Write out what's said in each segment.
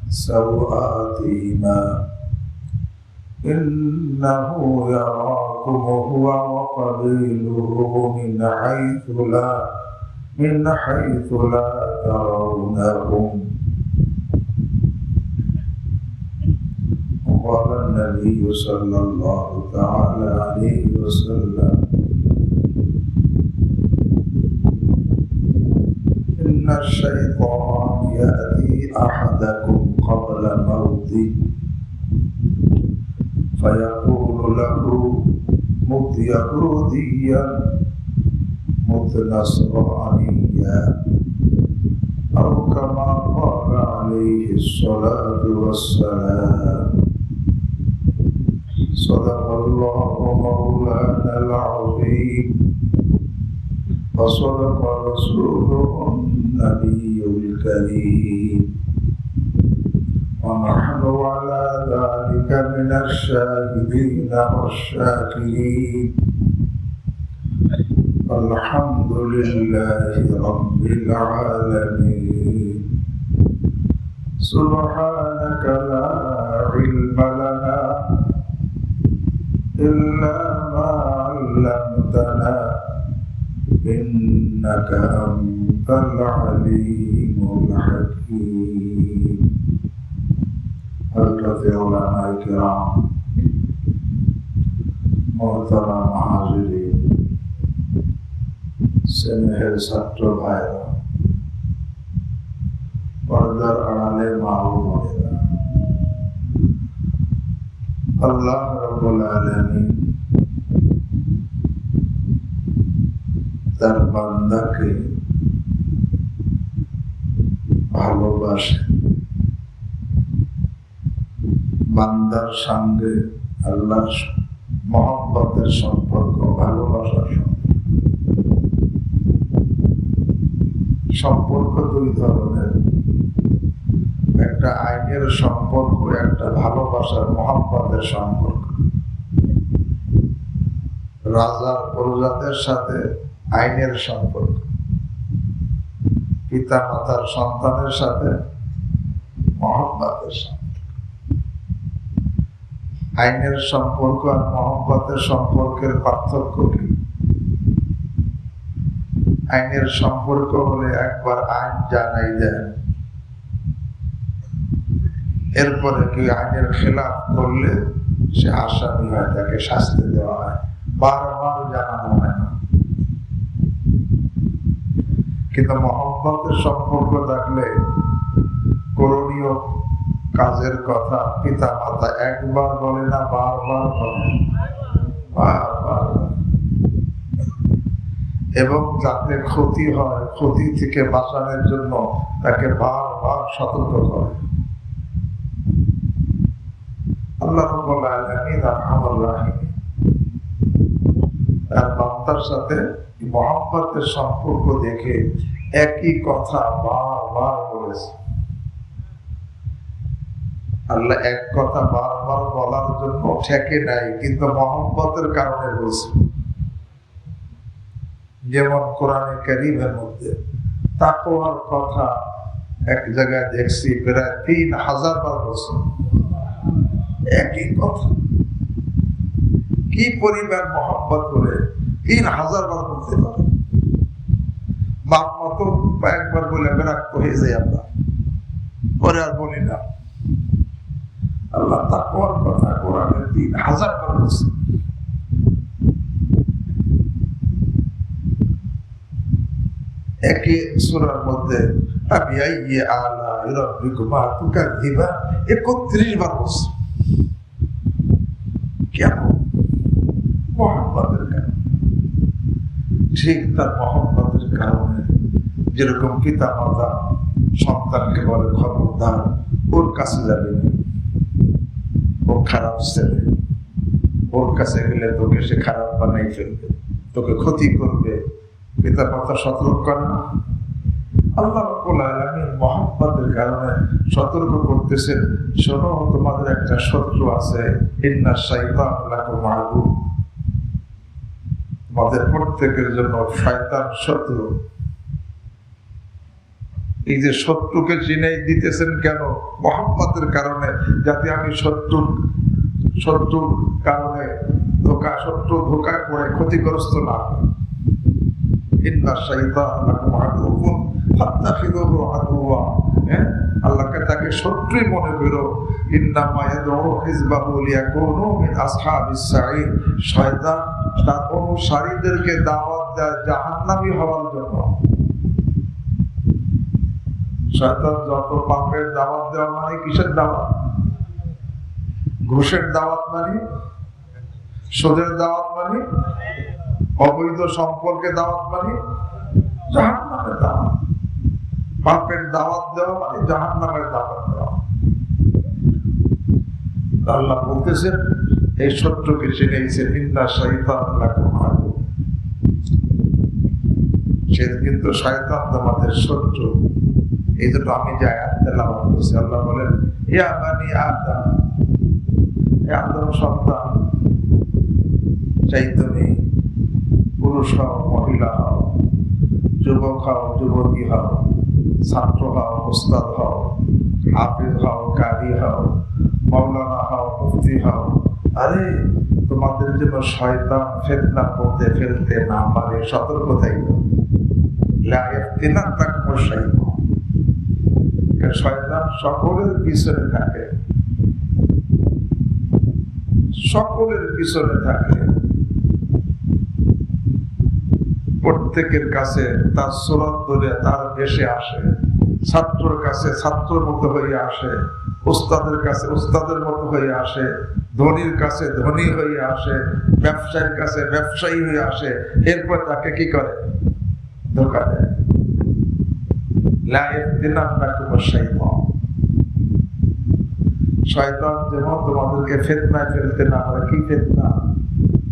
سوآتهما إنه يراكم هو وقبيله من حيث لا ترونهم. قال النبي صلى الله تعالى عليه وسلم: إن الشيطان يأتي أحدكم قبل موته فيقول له: مت يهوديا مت نصرانيا، أو كما قال عليه الصلاة والسلام. صدق الله مولانا العظيم وصدق رسوله النبي الكريم، ونحن على ذلك من الشاهدين والشاكرين. الحمد لله رب العالمين. سبحانك لا علم لنا إلا ما علمتنا إنك أنت العليم الحكيم. حضرت علماء الكرام، محترم حاضرین، স্নেহের ছাত্র ভাইরা, পর্দার আড়ালে মা ও বোনেরা, আল্লাহ রাব্বুল আলামিন তার বান্দাকে ভালোবাসে। বান্দার সঙ্গে আল্লাহর মহব্বতের সম্পর্ক, ভালোবাসার সম্পর্ক দুই ধরনের। একটা আইনের সম্পর্ক, একটা ভালোবাসার মহব্বতের সম্পর্ক। রাজার প্রজাদের সাথে আইনের সম্পর্ক, পিতা মাতার সন্তানের সাথে মহব্বতের সম্পর্ক। আইনের সম্পর্ক আর মহব্বতের সম্পর্কের পার্থক্য কি? আইনের সম্পর্ক হলে একবার আইন জানাই দেয়, এরপরে কি আইনের খেলাফ করলে সে আসামি হয়, তাকে শাস্তি দেওয়া হয়, বারবার জানানো হয় না। কিন্তু মহব্বতের সম্পর্ক থাকলে করণীয় কাজের কথা পিতা মাতা একবার বলে না, বারবার বলে, বারবার। এবং যাতে ক্ষতি হয়, ক্ষতি থেকে বাঁচানোর জন্য তাকে বারবার সতর্ক করে। আল্লাহ রাব্বুল আলামিন আরহামুর রাহিম তার বান্দার সাথে মহব্বতের সম্পর্ক দেখে একই কথা বারবার বলেছে। আল্লাহ এক কথা বারবার বলার জন্য ঠেকে নাই, কিন্তু মহব্বতের কারণে বলছে। যেমন কোরআনে কারীমের মধ্যে তাকওয়ার কথা এক জায়গায় দেখছি প্রায় 3000 বার বলছে, একই কথা। কি পরিমাণ মহব্বত করে 3000 বার বলতে পারে? বাপ মতো একবার বলে বিরক্ত হয়ে যায় আমরা, পরে আর বলি না। আল্লাহ তাকওয়ার কথা কোরআনে 3000 বার বলছে। একই সূরার মধ্যে আবিআইয়ি আলাই রাব্বিকুমা তুকাযযিবান 31 বার বলছে। কেন? মহব্বতের কারণে। ঠিক তার মহব্বতের কারণে যেরকম পিতা মাতা সন্তানকে বলে খবরদার ওর কাছে যাবে না, ও খারাপ ছেলে, ওর কাছে গেলে তোকে সে খারাপ বানাই ফেলবে, তোকে ক্ষতি করবে, পিতা মাতা সতর্ক করে না? আল্লাহ রাব্বুল আলামিন মহব্বতের কারণে সতর্ক করতেছেন, শোনো তোমাদের একটা শত্রু আছে, ইন্নাশ শাইতানা লাকুম আদু, তোমাদের প্রত্যেকের জন্য শয়তান শত্রু। এই যে শত্রুকে চিনাই দিতেছেন কেন? মহব্বতের কারণে, যাতে আমি শত্রুর কারণে শত্রু ধোকায় পড়ে ক্ষতিগ্রস্ত না হয়। ইন্না শাইতানা লাকুম আদুউন ফাত্তাখিযুহু আদুওয়া। আল্লাহকে তাকে শত্রুই মনে করো। ইন্নামা ইয়াদউ হিজবাহু লিয়াকুনু মিন আসহাবিস সাঈর। শয়তান তার অনুসারীদেরকে দাওয়াত দেয় জাহান্নামী হওয়ার জন্য। শয়তান যত পাপের দাওয়াত দেওয়া মানে কিসের দাওয়াত? ঘুষের দাওয়াত মানে, সুদের দাওয়াত মানে, অবৈধ সম্পর্কে দাওয়াত মানে জাহান্নামের দাওয়াত। পাপের দাওয়াত দেওয়া মানে জাহান্নামের দাওয়াত দেওয়া। আল্লাহ বলতেছেন এই শত্রুকে চিনেছেন, ইন্না শাইতানা লাকুম আদু। সে কিন্তু শয়তান তোমাদের শত্রু। এই জন্য আমি যে আয়াত তেলাওয়াত করছি, আল্লাহ বলেন ইয়া বানি আদম, হে আদম সন্তান, চাই তুমি পুরুষ হও, মহিলা হও, যুবক হও, যুবতী হও, ছাত্র হও, ওস্তাদ হও, হাফিজ হও, কারি হও, মাওলানা হও, মুফতি হও, আরে তোমাদের জন্য শয়তান ফিতনার মধ্যে ফেলতে না পারে সতর্ক থাকবে। লা ইয়াফতিনান্নাকুম শাইতান। শয়তান সকলের পিছনে থাকে, সকলের পিছনে থাকে। প্রত্যেকের কাছে তার সুরত ধরে তার বেশে আসে, ছাত্রর কাছে ছাত্রর মতো হয়ে আসে, উস্তাদের কাছে উস্তাদের মতো হয়ে আসে, ধনীর কাছে ধনী হয়ে আসে, ব্যবসায়ীর কাছে ব্যবসায়ী হয়ে আসে। এরপর তাকে কি করে? ধোঁকা দেয়। লা ইয়াফতিনান্নাকুম শাইতান। শয়তান যেমন তোমাদেরকে ফিতনায় ফেলতে না পারে। কি ফিতনা?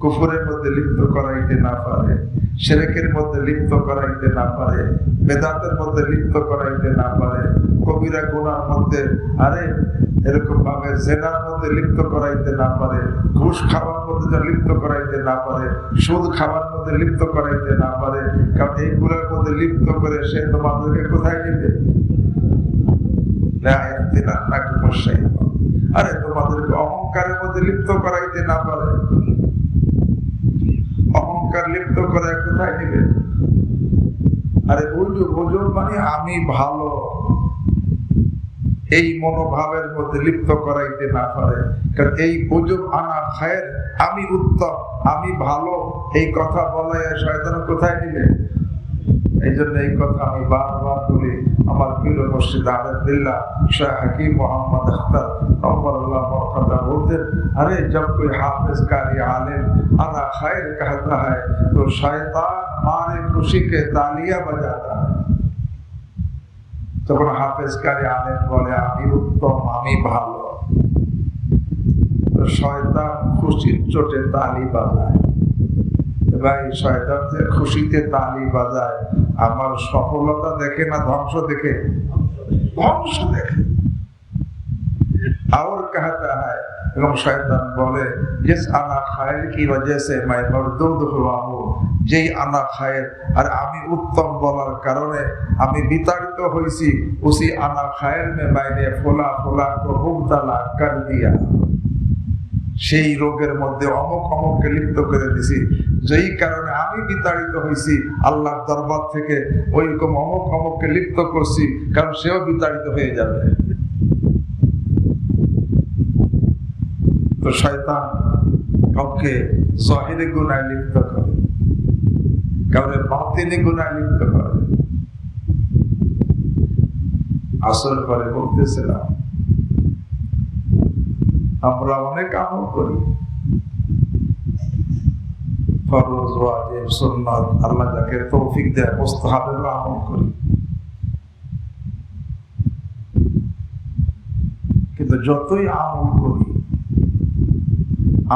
কুফরের মধ্যে লিপ্ত করাইতে না পারে, শিরকের মধ্যে লিপ্ত করাইতে না পারে, বেদাতের মধ্যে লিপ্ত করাইতে না পারে, কবিরা গুনার মধ্যে এরকম ভাবে জেনার মধ্যে লিপ্ত করাইতে না পারে, ঘুষ খাওয়ার মধ্যে লিপ্ত করাইতে না পারে, সুদ খাওয়ার মধ্যে লিপ্ত করাইতে না পারে। কারণ এইগুলোর মধ্যে লিপ্ত করে সে তোমাদেরকে কোথায় নিবে? লা ইয়াফতিনান্নাকুম শাইতান। আরে তোমাদেরকে অহংকারের মধ্যে লিপ্ত করাইতে না পারে, অহংকার লিপ্ত করে কোথায় নিবে? আরে বুঝুন মানে আমি ভালো, এই মনোভাবের মধ্যে লিপ্ত করাইতে না পারে। কারণ এই বুঝুন আনা খায়ের, আমি উত্তম, আমি ভালো, এই কথা বলে শয়তান কোথায় নিবে? এই জন্য এই কথা আমি বারবার বলি। আমার প্রিয় মুর্শিদ আলহামদুলিল্লাহ শাহ হাকিম মোহাম্মদ আখতার আল্লাহ বরকত বলতেন, আরে जब कोई हाफिज कारी आलिम आना खैर कहता है तो शैतान मारे खुशी के तालियां बजाता है। তখন হাফেজ কারি আলেম বলে আমি উত্তম, আমি ভালো, শয়তান খুশির চোটে তালি বাজায়। ভাই শয়তান যে খুশিতে তালি বাজায়, আমার সফলতা দেখে না ধ্বংস দেখে? ধ্বংস দেখে। और कहता है, এবং শয়তান বলে जिस আনা খায়ের কি वजह से मैं मरदूद हुआ हूँ, যেই আনা খায়ের আর আমি উত্তম বলার কারণে আমি বিতাড়িত হয়েছি, उसी আনা খায়ের में मैंने फुला फुला को मुब्तला कर दिया। সেই রোগের মধ্যে অমুককে লিপ্ত করে দিছি, যেই কারণে আমি বিতাড়িত হয়েছি আল্লাহর দরবার থেকে। ওইরকম অমুককে লিপ্ত করছি, কারণ সেও বিতাড়িত হয়ে যাবে। তো শয়তান কাউকে জাহিরে গুনাহে লিপ্ত করে, কাউকে বাতিনি গুনাহে লিপ্ত করে। আসর পরে বলতেছিলাম আমরা অনেক আমল করি, ফরজ, ওয়াজিব, সুন্নাত, আল্লাহ যাকে তৌফিক দেয় মুস্তাহাবের আমল করি। কিন্তু যতই আমল করি,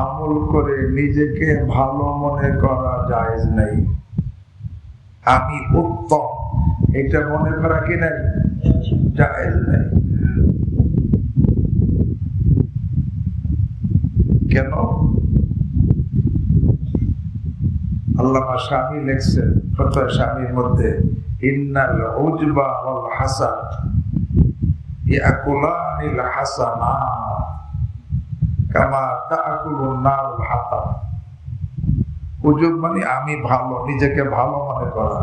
আমল করে নিজেকে ভালো মনে করা জায়েজ নাই। আমি উত্তম এটা মনে করা কি নাই? জায়েজ নাই। কেন? আল্লামা শামী লিখছেন ফতোয়া শামীর মধ্যে, ইন্নাল উজবা ওয়াল হাসাদ ইয়াকুলানিল হাসানাত কামা তাকুলুন নারুল হাতাব। উজব মানে আমি ভালো, নিজেকে ভালো মনে করা,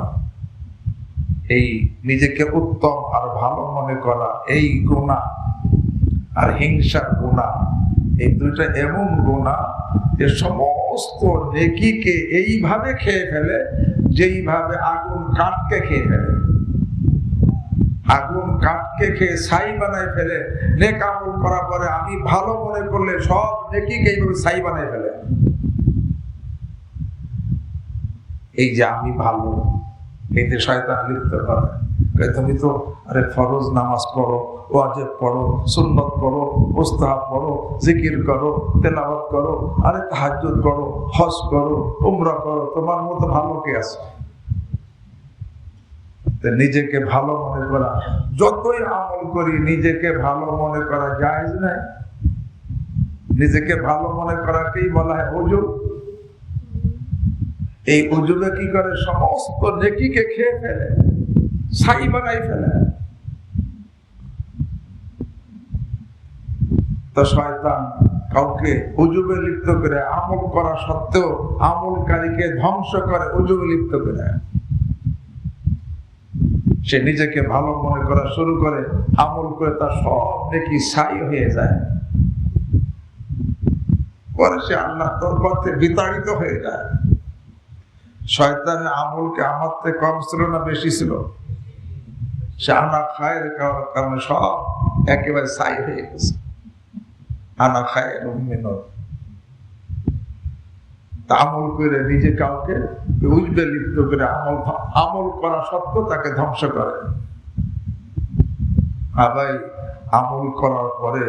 এই নিজেকে উত্তম আর ভালো মনে করা, এই গুনাহ আর হিংসার গুনাহ, এই দুইটা এমন গুনাহ যে সমস্ত নেকিকে এইভাবে খেয়ে ফেলে যেইভাবে আগুন কাঠকে খেয়ে ফেলে। আগুন কাঠকে খেয়ে ছাই বানায় ফেলে, নেক আমল করার পরে আমি ভালো মনে করলে সব নেকিকে এইভাবে ছাই বানায় ফেলে। এই যে আমি ভালো, এতে শয়তান লিপ্ত করে, তুমি তো আরে ফরজ নামাজ পড়ো, ওয়াজিব পড়ো, সুন্নত পড়ো, মুস্তাহাব পড়ো, জিকির করো, তেলাওয়াত করো, আরে তাহাজ্জুদ করো, হজ করো, উমরা করো, তোমার মতো ভালো কে আছে? নিজেকে ভালো মনে করা, যতই আমল করি নিজেকে ভালো মনে করা জায়েজ নাই। নিজেকে ভালো মনে করাকেই বলা হয় উজব। এই উজবে কি করে? সমস্ত নেকিকে খেয়ে ফেলে, ছাই বানাই ফেলে। তো শয়তান কাউকে উজবে লিপ্ত করে, আমল করা সত্ত্বেও আমলকারীকে ধ্বংস করে উজবে লিপ্ত করে। সে নিজেকে ভালো মনে করা শুরু করে, আমল করে তার সব নেকি ছাই হয়ে যায়। পরে সে আল্লাহর দরবার থেকে বিতাড়িত হয়ে যায়। শয়তানের আমলকে আমার থেকে কম ছিল না বেশি ছিল? সে আনা খায়ের কারণে সব একেবারে ছাই হয়ে গেছে। আনা খায়ের মিনার আমল করে নিজে কাউকে উজবে লিপ্ত করে আমল করা সত্ত্বেও তাকে ধ্বংস করে। আবার আমল করার পরে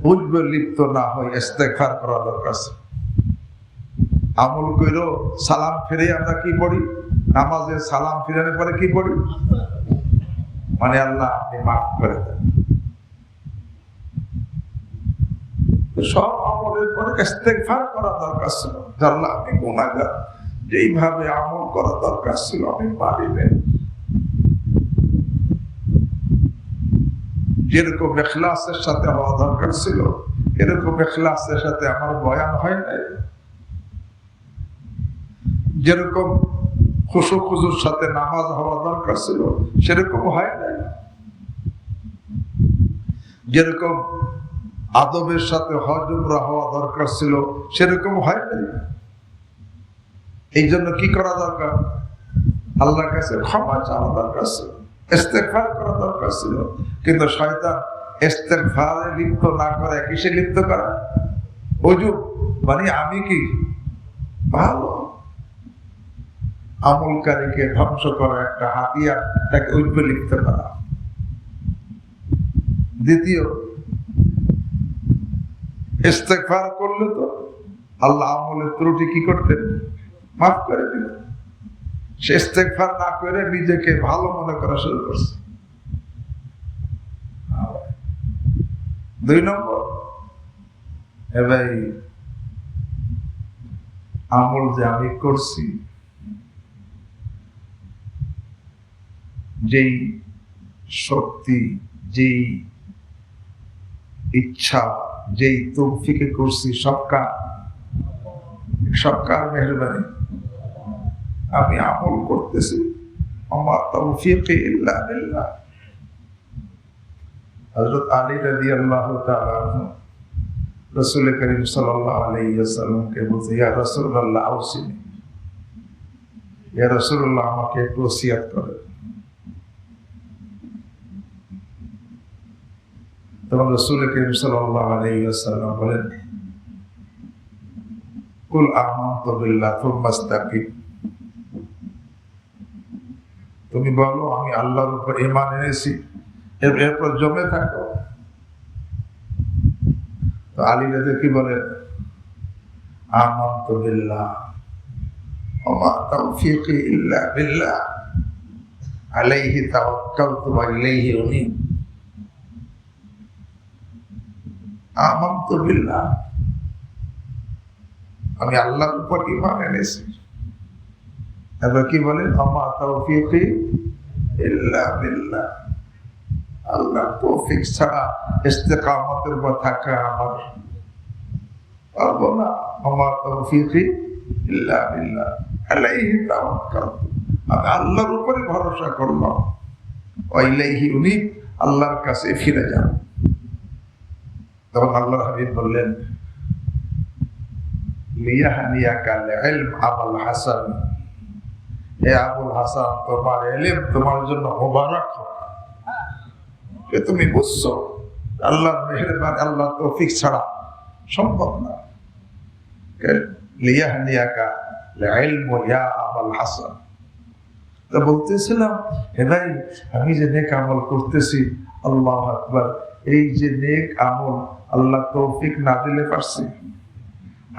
উজবে লিপ্ত না হয় ইস্তেগফার করা দরকার। আমল কইরো সালাম ফিরে আমরা কি পড়ি? নামাজে সালাম ফিরানোর পরে কি পড়ি? মানে আল্লাহ আপনি মাফ করে দেন। সব আমলের পরে ইস্তেগফার করা দরকার ছিল, আল্লাহ আমি গুনাহগার, যেইভাবে আমল করা দরকার ছিল আমি পারি না। যেরকম ইখলাসের সাথে হওয়া দরকার ছিল এরকম ইখলাসের সাথে আমার বয়ান হয় নাই। যেরকম খুশু খুজুর সাথে নামাজ হওয়া দরকার ছিল সেরকম হয় নাই। যেরকম আদবের সাথে হজ উমরা হওয়া দরকার ছিল সেরকম হয় নাই। এই জন্য কি করা দরকার? আল্লাহর কাছে ক্ষমা চাওয়া দরকার ছিল, ইস্তেগফার করা দরকার ছিল। কিন্তু শয়তান ইস্তেগফারে লিপ্ত না করে কিসে লিপ্ত করা? উজব মানে আমি কি ভালো। আমলকারীকে ধ্বংস করা একটা হাতিয়ার, তাকে উজবে লিপ্ত করা। দ্বিতীয়, ইস্তেগফার করলে তো আল্লাহ আমলের ত্রুটি কি করতেন? মাফ করে দিলেন। সে ইস্তেগফার না করে নিজেকে ভালো মনে করা শুরু করছে। 2 নম্বর, ভাই আমল যে আমি করছি, যেই শক্তি, যেই ইচ্ছা, যেই তৌফিকে করছি সবকার মেহরবানি। আমি আমল করতেছি, আমার তৌফিক ইল্লা বিল্লাহ। হযরত আলী রাদিয়াল্লাহু তাআলা আনহু রাসূল করিম সাল্লাল্লাহু আলাইহি ওয়াসাল্লামকে বলতে, ইয়া রাসূলুল্লাহ আউসিনি, ইয়া রাসূলুল্লাহ আমাকে একটু ওসিয়ত করেন। তখন রাসূল করিম সাল্লাল্লাহু আলাইহি ওয়াসাল্লাম বলেন, কুল আমানতু বিল্লাহ সুম্মা ইসতাকিম, তুমি বলো আমি আল্লাহর উপর ঈমান এনেছি, এরপর জমে থাকো। তো আলী রাদিয়াল্লাহু কি বলে? আমানতু বিল্লাহ ওয়া মা তাওফীকি ইল্লা বিল্লাহ আলাইহি তাওয়াক্কালতু ওয়া ইলাইহি উনীব। আমানতু বিল্লাহ, আমি আল্লাহর উপর ঈমান এনেছি। এবার কি বলেন? ওয়া মা তাওফীকি ইল্লা বিল্লাহ। আল্লাহ তৌফিক ছাড়া ইস্তেকামতের উপর থাকা আমার পারবো না। আমার তৌফিকি ইল্লা বিল্লাহ, আলাইহি তাওয়াক্কালতু। আমি আল্লাহর উপরে ভরসা করলাম। ওয়া ইলাইহি উনীব, আল্লাহর কাছে ফিরে যাব। তখন আল্লাহর হাবিব বললেন, লিয়াহনিয়াকা ইলম আবুল হাসান, হে আবুল হাসান, তোমার ইলম তোমার জন্য মুবারক হোক। তুমি বুঝছো আল্লাহর মেহেরবানি, আল্লাহর তৌফিক ছাড়া সম্ভব না। লিয়াহনিয়াকা ইলম ইয়া আবুল হাসান। তা বলতেছিলাম, হে ভাই, আমি যে নেক আমল করতেছি, আল্লাহু আকবার, এই যে নেক আমল আল্লাহ তৌফিক না দিলে পারছি?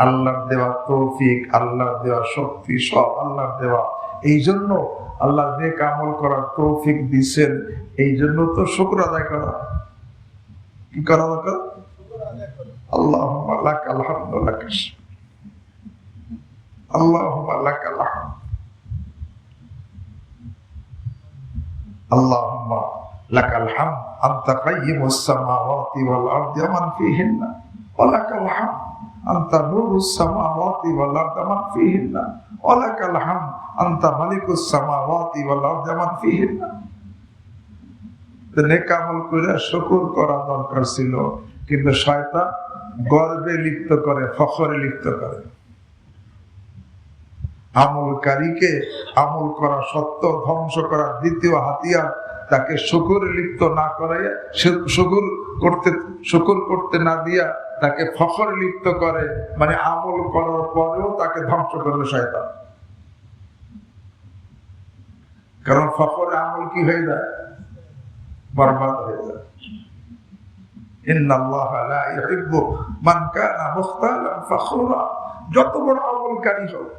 আল্লাহর দেওয়া তৌফিক, আল্লাহর দেওয়া শক্তি সব আল্লাহর দেওয়া। এই জন্য আল্লাহ নেক আমল করার তৌফিক দিচ্ছেন, এই জন্য তো শুকর আদায় করা। কি করা দরকার? আল্লাহুম্মা লাকাল হামদু লাকাশ, আল্লাহুম্মা লাকাল হামদ, আল্লাহুম্মা লাকাল হামদ, আনতা কাইয়্যিমুস সামাওয়াতি ওয়াল আরদি ওয়া মান ফীহিন্না, ওয়া লাকাল হামদ আনতা নূরুস সামাওয়াতি ওয়াল আরদি ওয়া মান ফীহিন্না, ওয়া লাকাল হামদ আনতা মালিকুস সামাওয়াতি ওয়াল আরদি ওয়া মান ফীহিন্না। নেক আমল করে শুকর করা দরকার ছিল, কিন্তু শয়তান গর্বে লিপ্ত করে, ফখরে লিপ্ত করে। আমলকারীকে আমল করা সত্য ধ্বংস করার দ্বিতীয় হাতিয়ার, তাকে শুকর লিপ্ত না করে, শুকর করতে না দিয়া তাকে ফখর লিপ্ত করে, মানে আমল করার পরেও তাকে ধ্বংস করবে শয়তান। কারণ ফখরে আমল কি হয়ে যায়? বরবাদ হয়ে যায়। ইন্নাল্লাহা লা ইউহিব্বু মান কানা মুখতালান ফখুরা। যত বড় আমলকারী হোক,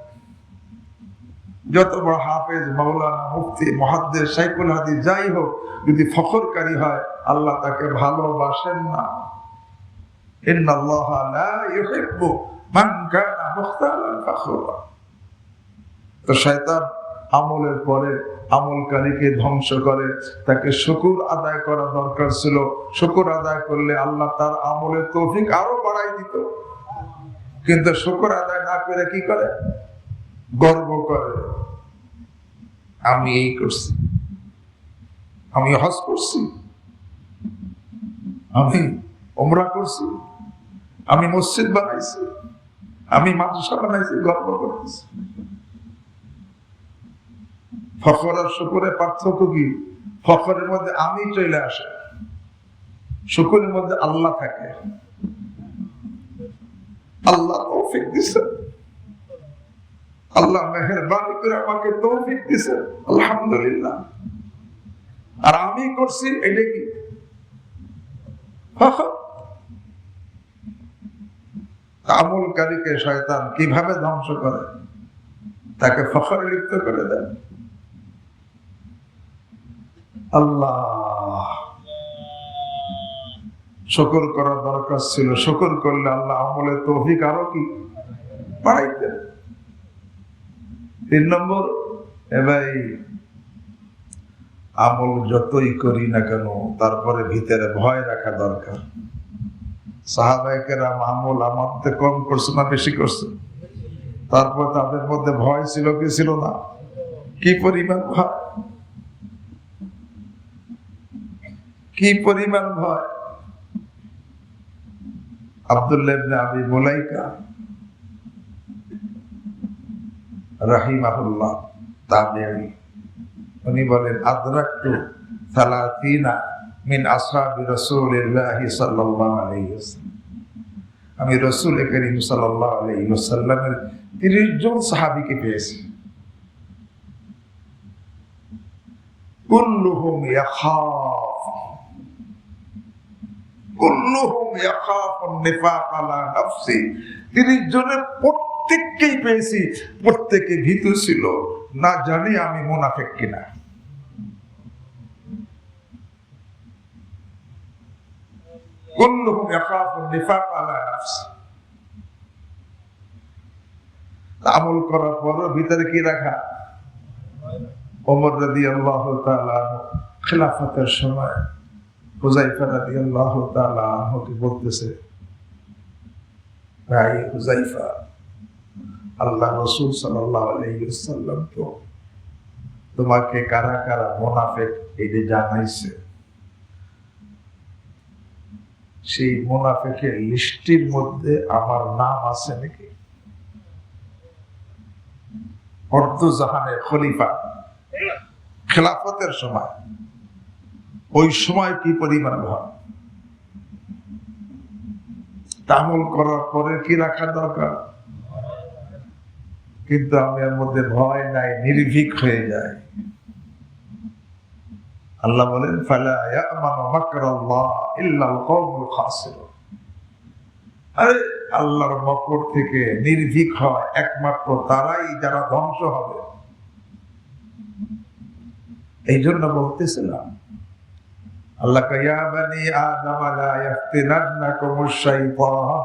যত বড় হাফেজ, মাওলানা, মুফতি, মুহাদ্দিস, শাইখুল হাদিস যাই হোক, যদি ফখরকারী হয়, আল্লাহ তাকে ভালোবাসেন না। ইন্নাল্লাহা লা ইউহিব্বু মান কানা মুখতালান ফখুরা। তো শয়তান আমলের পরে আমলকারীকে ধ্বংস করে, তাকে শুকর আদায় করা দরকার ছিল। শুকর আদায় করলে আল্লাহ তার আমলের তৌফিক আরো বাড়াই দিত, কিন্তু শুকর আদায় না করে কি করে? গর্ব করে, আমি এই করছি, আমি হজ করছি, আমি উমরা করছি, আমি মসজিদ বানাইছি, আমি মাদ্রাসা বানাইছি, গর্ব করতেছি। ফখর আর শুকরের পার্থক্য কি? ফখরের মধ্যে আমি চলে আসে, শুকরের মধ্যে আল্লাহ থাকে। আল্লাহ তৌফিক দিছে, আল্লাহ মেহেরবানি করে আমাকে তৌফিক দিছে, আলহামদুলিল্লাহ। আর আমি করছি, এটা কি? আমলকারীকে শয়তান কিভাবে ধ্বংস করে? তাকে ফখরে লিপ্ত করে দেয়। আল্লাহ, শুকর করা দরকার ছিল। শুকর করলে আল্লাহ আমলের তৌফিক আরো কি বাড়াইতেন। 3 নম্বর, এবার আমল যতই করি না কেন, তারপরে ভিতরে ভয় রাখা দরকার। সাহাবায়ে কেরাম আমল আমাদের কম করছে না বেশি করছে? তারপর তাদের মধ্যে ভয় ছিল কি ছিল না? কি পরিমাণ ভয়, কি পরিমাণ ভয়! আব্দুল্লাহ ইবনে আবি মুলাইকা রাহিমাহুল্লাহ তাবেঈ, উনি বলেন, আদরাকতু 30 মিন আসহাবি রাসূলিল্লাহ সাল্লাল্লাহু আলাইহি ওয়াসাল্লাম। আমি রাসূল করিম সাল্লাল্লাহু আলাইহি ওয়াসাল্লামের 30 জন সাহাবীকে পেয়েছি। কুল্লুহুম ইয়াখাফ, কুল্লুহুম ইয়াখাফুন নিফাক আলা নাফসি। 30 জনের প্রত্যেককেই পেয়েছি, প্রত্যেকে ভীতু ছিল, না জানি আমি মুনাফিক কিনা। কুল্লুহুম ইয়াখাফুন নিফাক আলা নাফসি। আমল করার পর ভিতরে কি রাখা? ওমর রাদিয়াল্লাহু তাআলা খিলাফতের সময় হুযায়ফা রাদিয়াল্লাহু তাআলা আনহুকে বলতেছে, ভাই হুযায়ফা, আল্লাহ রাসূল সাল্লাল্লাহু আলাইহি ওয়াসাল্লাম তো তোমাকে কারা কারা মুনাফিক এটা জানাইছে, সেই মুনাফিকের লিস্টের মধ্যে আমার নাম আছে নাকি? অর্ধজাহানের খলিফা খেলাফতের সময়, ওই সময় কি পরিমাণ ভয়, তামল করার পরে কি রাখা দরকার? কিন্তু আমি এর মধ্যে ভয় নাই, নির্ভীক হয়ে যায়। আল্লাহ বলেন, ফালা ইয়ামানু মাকরাল্লাহ ইল্লাল কওমুল খাসিরুন। আরে আল্লাহর মকর থেকে নির্ভীক হয় একমাত্র তারাই যারা ধ্বংস হবে। এই জন্য বলতেছিলাম, আল্লাহ ইয়া বানি আদম লা ইয়াফতিনান্নাকুমুশ শাইতান,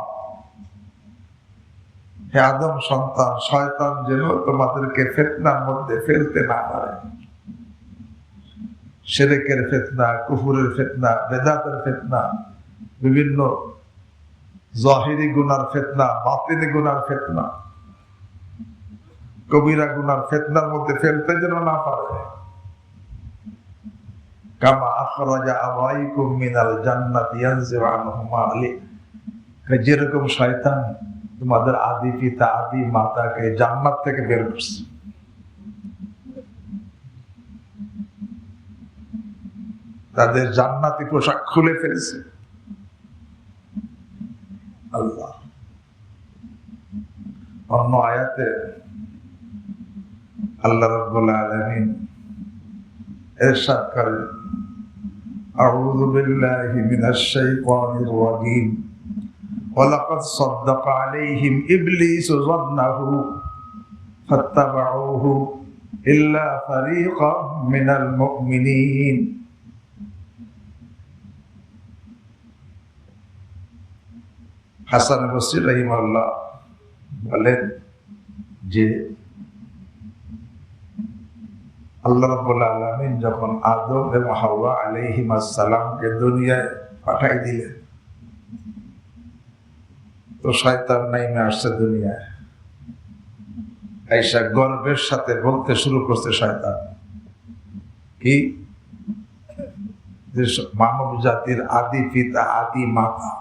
হে আদম সন্তান, শয়তান যেন তোমাদেরকে ফিতনার মধ্যে ফেলতে না পারে। শিরকের ফিতনা, কুফরের ফিতনা, বেদাতের ফিতনা, বিভিন্ন জাহিরি গুনার ফিতনা, বাতিনি গুনার ফিতনা, কবিরা গুনার ফিতনার মধ্যে ফেলতে যেন না পারে। কামা আখরাজা আবাইকুম মিনাল জান্নাতি ইয়ানজিউ আনহুমা আলী, যেরকম শয়তান তোমাদের আদি পিতা আদি মাতাকে জান্নাত থেকে বের করছে, তাদের জান্নাতি পোশাক খুলে ফেলেছে। আল্লাহ অন্য আয়াতে আল্লাহ রাব্বুল আলামিন ইরশাদ করেন, আউযু বিল্লাহি মিনাশ শাইতানির রাজীম, ওয়ালাকাদ সাদ্দাকা আলাইহিম ইবলিসু যান্নাহু ফাত্তাবাউহু ইল্লা ফারীকাম মিনাল মুমিনিন। হাসান বসরি রাহিমাহুল্লাহ বলেন যে আল্লাহ রাব্বুল আলামিন যখন আদম এবং হাওয়া আলাইহিস সালামকে দুনিয়ায় পাঠাই দিলেন, তো শয়তান নাইমে আসছে দুনিয়ায়, আইসা গর্বের সাথে বলতে শুরু করছে শয়তান কি, যে মানব জাতির আদি পিতা আদি মাতা,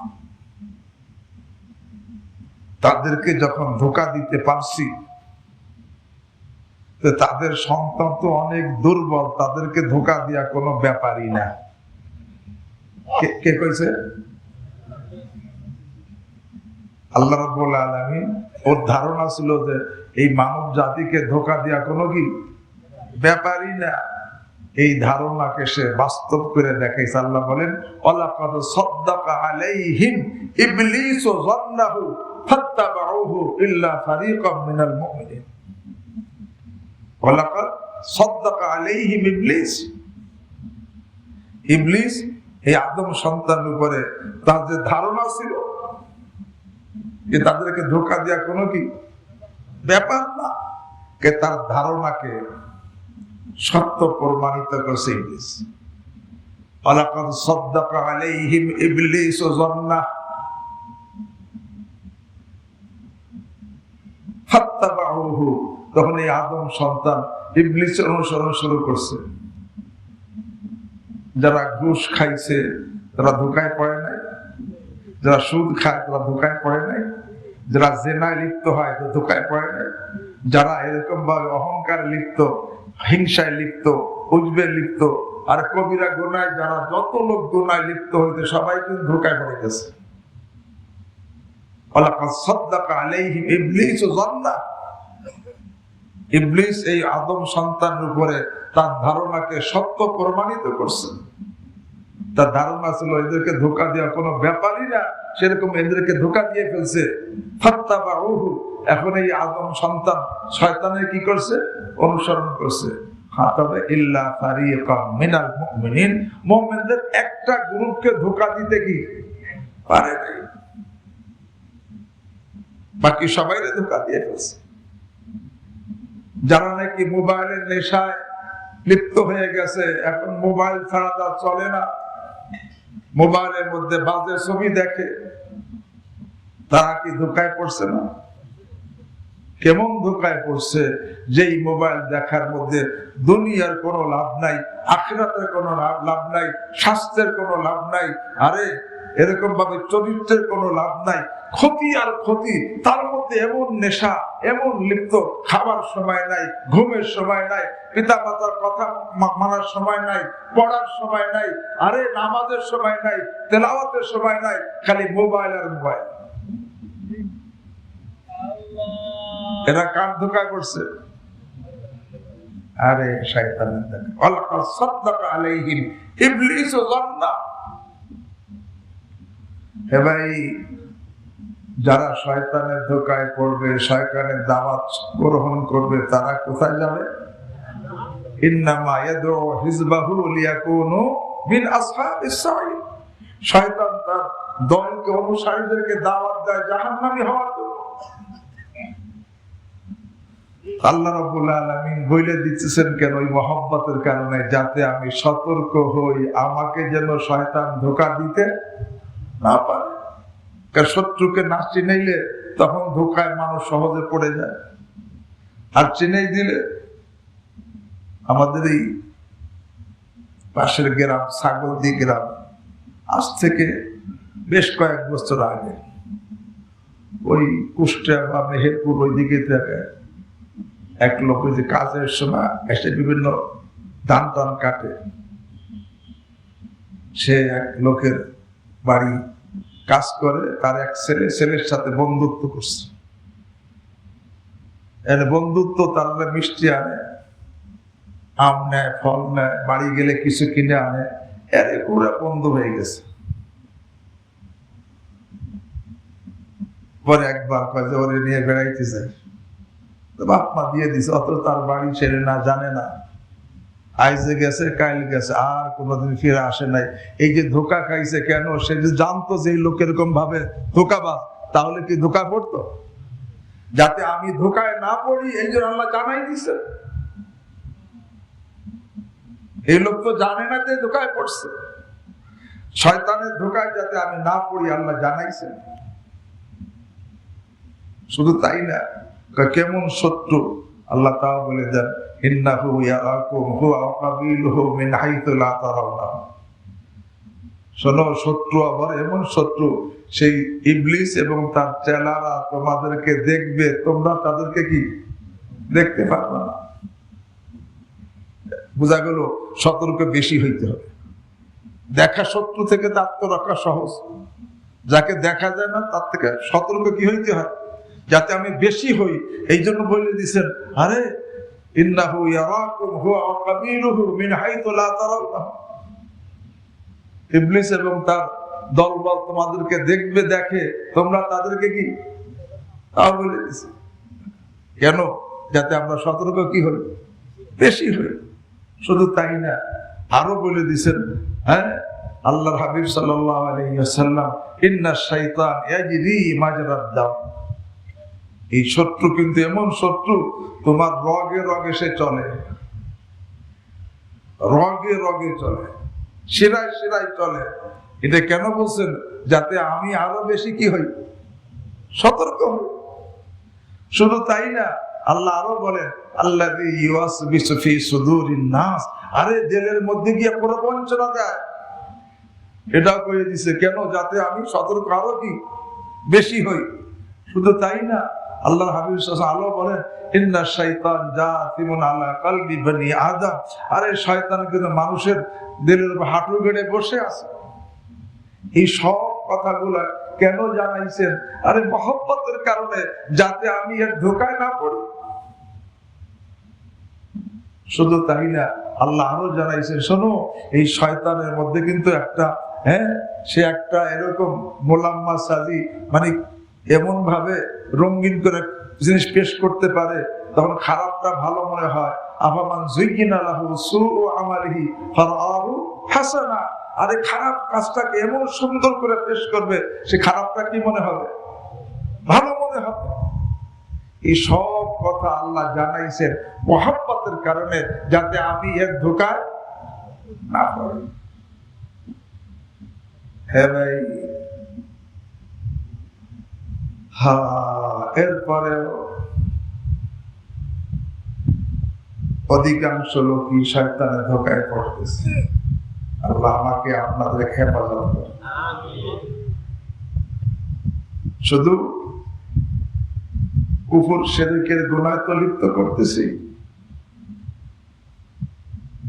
তাদেরকে যখন ধোঁকা দিতে পারছি, তো তাদের সন্তান তো অনেক দুর্বল, তাদেরকে ধোঁকা দেওয়া কোনো ব্যাপারই না। কে কইছে? আল্লাহ রাব্বুল আলামিন। ওর ধারণা ছিল যে এই মানব জাতিকে ধোঁকা দেওয়া কোনো কি ব্যাপারই না। এই ধারণাকে সে বাস্তব করে দেখাইছে। আল্লাহ বলেন, ওয়ালাকাদ সাদ্দাকা আলাইহিম ইবলিসু যান্নাহু ফাত্তাবাউহু ইল্লা ফারীকাম মিনাল মুমিনিন। ওয়ালাকাদ সাদ্দাকা আলাইহিম ইবলিস, ইবলিস এই আদম সন্তানের উপরে তার যে ধারণা ছিল যে তাদেরকে ধোঁকা দেওয়া কোনো কি ব্যাপার না, কে তার ধারণাকে সত্য প্রমাণিত করছে ইবলিস। ওয়ালাকাদ সাদ্দাকা আলাইহিম ইবলিসু যান্নাহু ফাত্তাবাউহু, তখন এই আদম সন্তান ইবলিসের অনুসরণ শুরু করছে। যারা ঘুষ খাইছে তারা ধোঁকায় পড়ে নাই, যারা সুদ খায় তারা ধোঁকায় পড়ে নাই, যারা জেনায় লিপ্ত হয় তো ধোঁকায় পড়ে নাই, যারা এরকম ভাবে অহংকার লিপ্ত, হিংসায় লিপ্ত, উজবে লিপ্ত, আর কবিরা গুনায় যারা যত লোক গুনায় লিপ্ত হইতে সবাই কিন্তু ধোঁকায় পড়ে গেছে। ওয়ালাকাদ সাদ্দাকা আলাইহিম ইবলিসু যান্নাহু, ইবলিস এই আদম সন্তানের উপরে তার ধারণাকে সত্য প্রমাণিত করছে। তার ধারণা ছিল এদেরকে ধোঁকা দেওয়া কোনো ব্যাপারই না, সেরকম এদেরকে ধোঁকা দিয়ে ফেলছে। ফাত্তাবাউহু, এখন এই আদম সন্তান শয়তানের কি করছে? অনুসরণ করছে। হ্যাঁ, তবে ইল্লা ফারীকাম মিনাল মুমিনিন, মুমিনদের একটা গ্রুপকে ধোঁকা দিতে কি পারে নাই, বাকি সবাইরে ধোঁকা দিয়ে ফেলছে। যারা নাকি মোবাইলের নেশায় লিপ্ত হয়ে গেছে। এখন মোবাইল ছাড়া তার চলে না। মোবাইলের মধ্যে বাজে ছবি দেখে। তারা কি ধোঁকায় পড়ছে না? কেমন ধোঁকায় পড়ছে? যেই মোবাইল দেখার মধ্যে দুনিয়ার কোনো লাভ নাই, আখিরাতের কোনো লাভ নাই, স্বাস্থ্যের কোনো লাভ নাই, আরে এরকম ভাবে চরিত্রের কোনো লাভ নাই, ক্ষতি আর ক্ষতি। তার মধ্যে এমন নেশা, এমন লিপ্ত, খাবার সময় নাই, ঘুমের সময় নাই, পিতা মাতার কথা মানার সময় নাই, পড়ার সময় নাই, আরে নামাজের সময় নাই, তেলাওয়াতের সময় নাই, খালি মোবাইল আর মোবাইল। এরা কার ধোঁকায় পড়ছে? আরে শয়তানের ধোঁকা। ওয়ালাকাদ সাদ্দাকা আলাইহিম ইবলিসু যান্না। হে ভাই, যারা শয়তানের ধোঁকায় পড়বে, শয়তানের দাওয়াত গ্রহণ করবে, তারা কোথায় যাবে? ইন্নামা ইয়াদউ হিজবাহু লিয়াকুনু মিন আসহাবিস সাঈর। শয়তান তার দলকে, অনুসারীদেরকে দাওয়াত দেয় জাহান্নামী হওয়ার জন্য। আল্লাহ রাব্বুল আলামিন বলে দিতেছেন কেন? ওই মহব্বতের কারণে, যাতে আমি সতর্ক হই, আমাকে যেন শয়তান ধোঁকা দিতে না পারে। কারণ শত্রুকে না চিনাইলে তখন ধোঁকায় মানুষ সহজে পড়ে যায়। আর চিনাই দিলে, আমাদের এই পাশের গ্রাম ছাগলদি গ্রাম, আজ থেকে বেশ কয়েক বছর আগে ওই কুষ্টিয়া বা মেহেরপুর ওই দিকে থেকে এক লোক ওই যে কাজের সময় এসে বিভিন্ন ধান টান কাটে, সে এক লোকের বাড়ি কাজ করে, তার এক ছেলের সাথে বন্ধুত্ব করছে। এর বন্ধুত্ব, তার মিষ্টি আনে, আম নেয়, ফল নেয়, বাড়ি গেলে কিছু কিনে আনে, এর পুরো বন্ধু হয়ে গেছে। পরে একবার কাজে ওরে নিয়ে বেড়াইতে যায়, বাপ মা দিয়ে দিছে, অত তার বাড়ি ছেড়ে না, জানে না, আইজে গেছে, কাইল গেছে, আর কোনোদিন ফিরে আসে নাই। এই যে ধোকা খাইছে কেন? সে যে জানতো যে এই লোক এরকম ভাবে ধোকাবাজ, তাহলে কি ধোকা পড়তো? যাতে আমি ধোকায় না পড়ি, এই জন্য আল্লাহ জানাই দিছে। এই লোক তো জানে না যে ধোকায় পড়ছে। শয়তানের ধোকায় যাতে আমি না পড়ি, আল্লাহ জানাইছেন। শুধু তাই না, কেমন শত্রু আল্লাহ তাও বলে দেন, ইন্নাহু ইয়ারাকুম হুয়া ওয়া কাবিলুহু মিন হাইতু লা তারাউনাহু। শোনো, শত্রু আবার এমন শত্রু, সেই ইবলিস এবং তার চেলারা তোমাদেরকে দেখবে, তোমরা তাদেরকে কি দেখতে পারবে না। বোঝা গেল, সতর্ক বেশি হইতে হবে। দেখা শত্রু থেকে আত্মরক্ষা সহজ, যাকে দেখা যায় না তার থেকে সতর্ক কি হইতে হয়, যাতে আমি বেশি হই। এই জন্য বলে দিছেন, আরে ইন্নাহু ইয়ারাকুম হুয়া ওয়া কাবিলুহু মিন হাইতু লা তারাউনাহু। ইবলিস এবং তার দলবল তোমাদেরকে দেখবে, দেখে, তোমরা তাদেরকে কি তাও বলে দিছে। কেন? যাতে আমরা সতর্ক কি হই, বেশি হই। শুধু তাই না, আরো বলে দিছেন, হ্যাঁ, আল্লাহর হাবিব সাল্লাল্লাহু আলাইহি ওয়াসাল্লাম, ইন্নাশ শাইতান ইয়াজরি মাজরাদ দাম। এই শত্রু কিন্তু এমন শত্রু, তোমার রগে রগে সে চলে, রগে রগে চলে, শিরায় শিরায় চলে। এটা কেন বলছেন? যাতে আমি আরো বেশি কি হই, সতর্ক হই। শুধু তাই না, আল্লাহ আরো বলেন, আল্লাযী ইউওয়াসবিসু ফি সুদুরিন নাস। আরে দিলের মধ্যে গিয়ে প্রবঞ্চনা যায়, এটাও কয়ে দিছে। কেন? যাতে আমি সতর্ক আরো কি বেশি হই। শুধু তাই না, আল্লাহর হাবিব সাল্লাল্লাহু আলাইহি ওয়াসাল্লাম বলেন, ইন্নাশ শাইতান জাতিমুন আলা কলবি বনি আদম। আরে শয়তান কিন্তু মানুষের দিলের উপর হাঁটু গেড়ে বসে আছে। এই সব কথাগুলো কেন জানাইছেন? আরে মহব্বতের কারণে, যাতে আমি এর ধোকায় না পড়ি। শুধু তাই না, আল্লাহ আরো জানাইছেন, শোনো, এই শয়তানের মধ্যে কিন্তু একটা, হ্যাঁ, সে একটা এরকম মোলাম্মা সাজি, মানে এমন ভাবে রঙিন করে জিনিস পেশ করতে পারে, তখন খারাপটা ভালো মনে হয়। আফামান যুয়্যিনা লাহু সুউ আমালিহি ফারাআহু হাসানা। আরে খারাপ কাজটাকে এমন সুন্দর করে পেশ করবে, সে খারাপটা কি মনে হবে, ভালো মনে হবে। এই সব কথা আল্লাহ জানাইছেন মহব্বতের কারণে, যাতে আমি এর ধোঁকায় না পড়ি। হ্যাঁ ভাই, এরপরেও অধিকাংশ লোকই শয়তানের ধোঁকায় পড়তেছে। আল্লাহ আমাকে আপনাদের হেফাজত করে। শুধু কুফর শিরকের গুনাহে তো লিপ্ত করতেছি,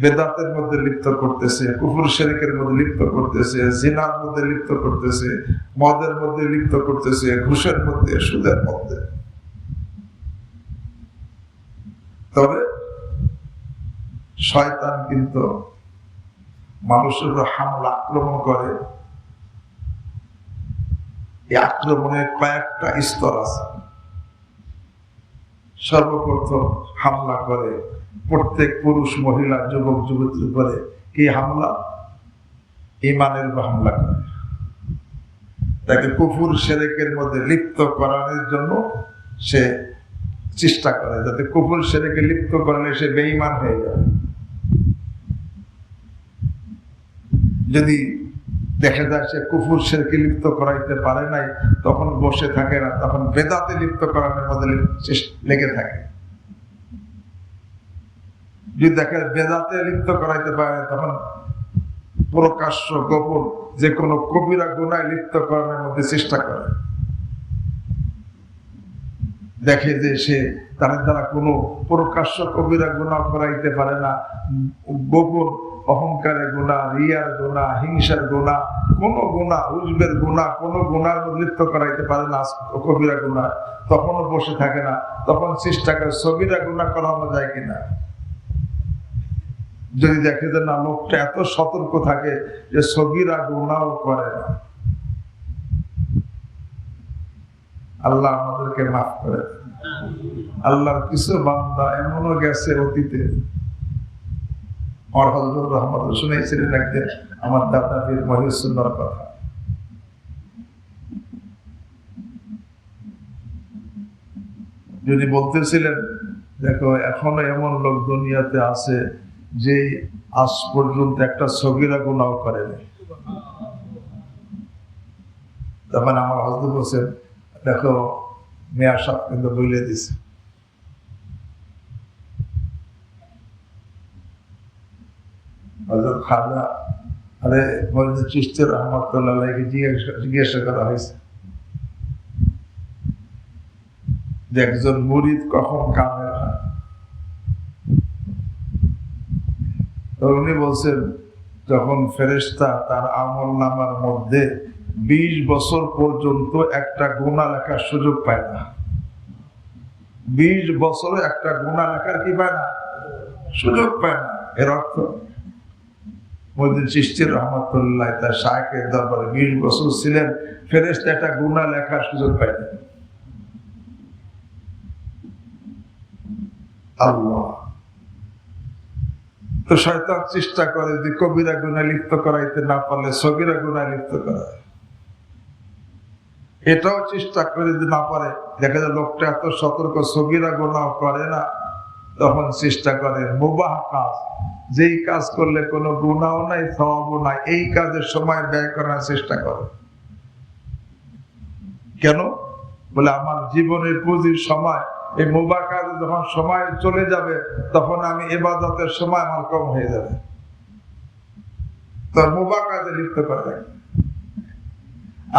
বেদাতের মধ্যে লিপ্ত করতেছে, কুফর শিরকের মধ্যে লিপ্ত করতেছে, জিনার মধ্যে লিপ্ত করতেছে, মদের মধ্যে লিপ্ত করতেছে, ঘুষের মধ্যে, সুদের মধ্যে। তবে শয়তান কিন্তু মানুষের উপর হামলা, আক্রমণ করে। এই আক্রমণের কয়েকটা স্তর আছে। সর্বপ্রথম হামলা করে প্রত্যেক পুরুষ, মহিলা, যুবক, যুবতীর উপরে। কি হামলা? ঈমানের উপর হামলা করে, তাকে কুফর শিরকের মধ্যে লিপ্ত করানোর জন্য সে চেষ্টা করে, যাতে কুফর শিরকে লিপ্ত করলে সে বেঈমান হয়ে যায়। যদি দেখা যায় সে কুফর শিরকে লিপ্ত করাইতে পারে নাই, তখন বসে থাকে না, তখন বেদাতে লিপ্ত করানোর মধ্যে লেগে থাকে। যদি দেখে বেদাতে লিপ্ত করাইতে পারে, তখন প্রকাশ্য গোপন যে কোনো কবিরা গুনায় লিপ্ত করানোর মধ্যে চেষ্টা করে। দেখে যে সে তার দ্বারা কোনো প্রকাশ্য কবিরা গুনাহ করাইতে পারে না, গোপন অহংকারের গুনাহ, রিয়ার গুনাহ, হিংসার গুনাহ, কোনো গুনাহ, উজবের গুনাহ, কোনো গুনার মধ্যে লিপ্ত করাইতে পারে না কবিরা গুনাহ, তখনও বসে থাকে না, তখন চেষ্টা করে সগীরা গুনাহ করানো যায় কিনা। যদি দেখে যে না, লোকটা এত সতর্ক থাকে যে সগীরা গুনাহও করে না। আল্লাহ আমাদেরকে মাফ করে। আল্লাহর কিছু বান্দা এমনও গেছে অতীতে, আমার হযরত রহমত শুনেছিলেন একদিন আমার দাদা পীর মহিউদ্দিনের কথা। যিনি বলতেছিলেন, দেখো এখনো এমন লোক দুনিয়াতে আছে যে আজ পর্যন্ত একটা সগীরা গুনাহ করেনি। তখন আমার হযরত বলছেন, দেখো মেয়া সাহেব কিন্তু বলে দিছে। হযরত খাজা মঈনুদ্দিন চিশতি রাহমাতুল্লাহ আলাইহি জিজ্ঞাসা করা হয়েছে যে একজন মুরিদ কখন কামেল হয়। তো উনি বলছেন, যখন ফেরেশতা তার আমল নামার মধ্যে 20 বছর পর্যন্ত একটা গুনাহ লেখার সুযোগ পায় না। 20 বছরে একটা গুনাহ লেখার কি পায় না? সুযোগ পায় না। এর অর্থ মঈনুদ্দিন চিশতি রাহমাতুল্লাহ তার শায়খের দরবারে 20 বছর ছিলেন, ফেরেশতা একটা গুনাহ লেখার সুযোগ পায় না। আল্লাহ তো শয়তান চেষ্টা করে যে কবিরা গুনাহ লিপ্ত করাইতে না পারলে সগীরা গুনাহ লিপ্ত করায়। এটাও চেষ্টা করে যদি না পারে, দেখা যায় লোকটা এত সতর্ক, সগীরা গুনাহ করে না, তখন চেষ্টা করে মুবাহ কাজ, যেই কাজ করলে কোনো গুনাহও নাই, সওয়াবও নাই, এই কাজের সময় ব্যয় করার চেষ্টা করে। কেন? বলে আমার জীবনের পুঁজির সময় এই মুবাহ কাজে যখন সময় চলে যাবে, তখন আমি ইবাদতের সময় আমার কম হয়ে যাবে। তো মুবাহ কাজে লিপ্ত করে।